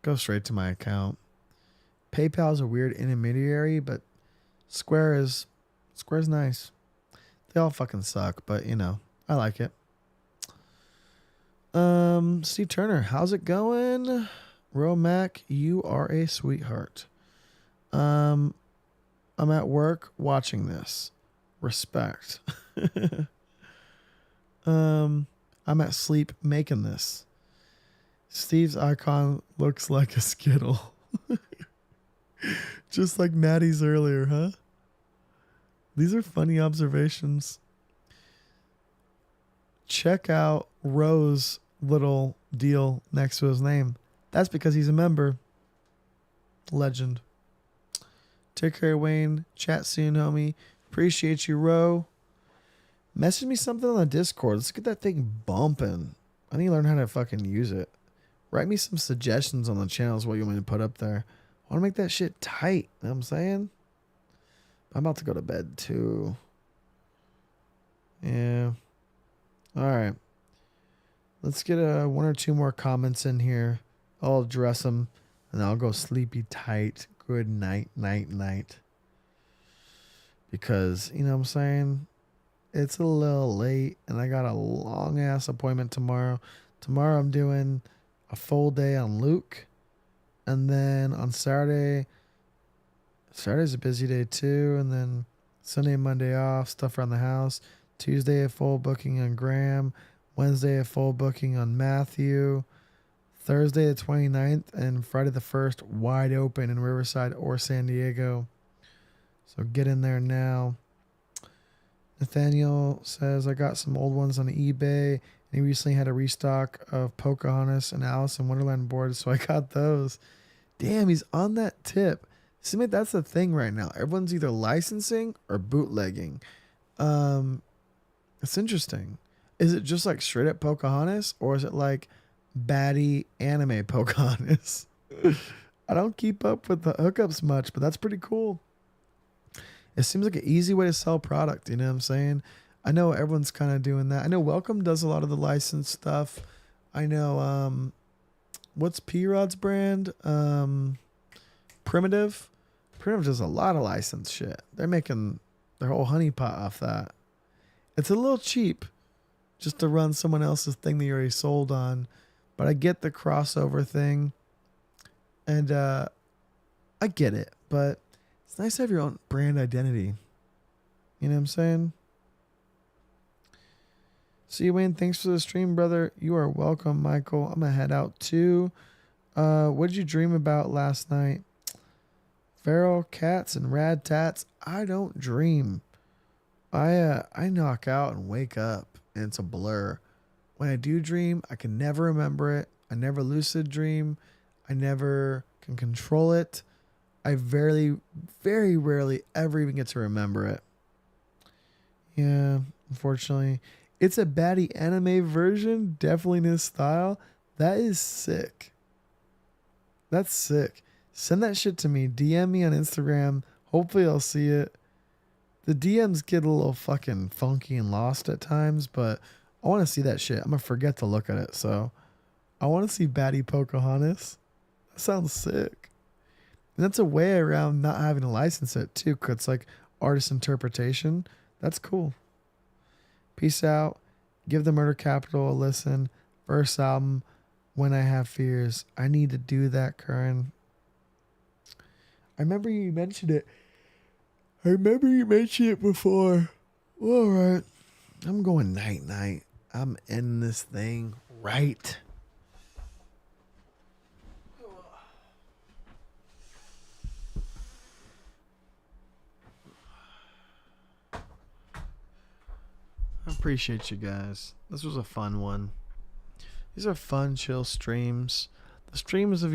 Go straight to my account. PayPal is a weird intermediary, but Square's nice. They all fucking suck, but you know, I like it. Steve Turner, how's it going? Romac, you are a sweetheart. I'm at work watching this. Respect. I'm at sleep making this. Steve's icon looks like a Skittle. Just like Maddie's earlier, huh? These are funny observations. Check out Rose's little deal next to his name. That's because he's a member. Legend. Take care, Wayne. Chat soon, homie. Appreciate you, Ro. Message me something on the Discord. Let's get that thing bumping. I need to learn how to fucking use it. Write me some suggestions on the channels what you want me to put up there. I want to make that shit tight. You know what I'm saying? I'm about to go to bed too. Yeah. All right. Let's get one or two more comments in here. I'll address them, And I'll go sleepy tight. Good night, night, night. Because, you know what I'm saying? It's a little late and I got a long ass appointment tomorrow. Tomorrow I'm doing a full day on Luke. And then on Saturday's a busy day too. And then Sunday and Monday off, stuff around the house. Tuesday a full booking on Graham. Wednesday a full booking on Matthew. Thursday the 29th and Friday the 1st wide open in Riverside or San Diego. So get in there now. Nathaniel says, I got some old ones on eBay. And he recently had a restock of Pocahontas and Alice in Wonderland boards, so I got those. Damn, he's on that tip. Seems like that's the thing right now. Everyone's either licensing or bootlegging. It's interesting. Is it just like straight up Pocahontas, or is it like baddie anime Pocahontas? I don't keep up with the hookups much, but that's pretty cool. It seems like an easy way to sell product, you know what I'm saying? I know everyone's kind of doing that. I know Welcome does a lot of the licensed stuff. I know, what's P-Rod's brand? Primitive. Primitive does a lot of licensed shit. They're making their whole honeypot off that. It's a little cheap just to run someone else's thing that you already sold on. But I get the crossover thing. And I get it. But it's nice to have your own brand identity. You know what I'm saying? See you, Wayne. Thanks for the stream, brother. You are welcome, Michael. I'm going to head out too. What did you dream about last night? Feral cats and rad tats. I don't dream. I knock out and wake up and it's a blur. When I do dream, I can never remember it. I never lucid dream. I never can control it. I very, very rarely ever even get to remember it. Yeah, unfortunately. It's a baddie anime version, definitely in his style. That is sick. That's sick. Send that shit to me. DM me on Instagram. Hopefully I'll see it. The DMs get a little fucking funky and lost at times, but I want to see that shit. I'm going to forget to look at it. So I want to see baddie Pocahontas. That sounds sick. And that's a way around not having to license it too, because it's like artist interpretation. That's cool. Peace out. Give the Murder Capital a listen. First album, When I Have Fears. I need to do that, Curran. I remember you mentioned it. Before. All right. I'm going night-night. I'm ending this thing right. I appreciate you guys. This was a fun one. These are fun, chill streams. The streams of your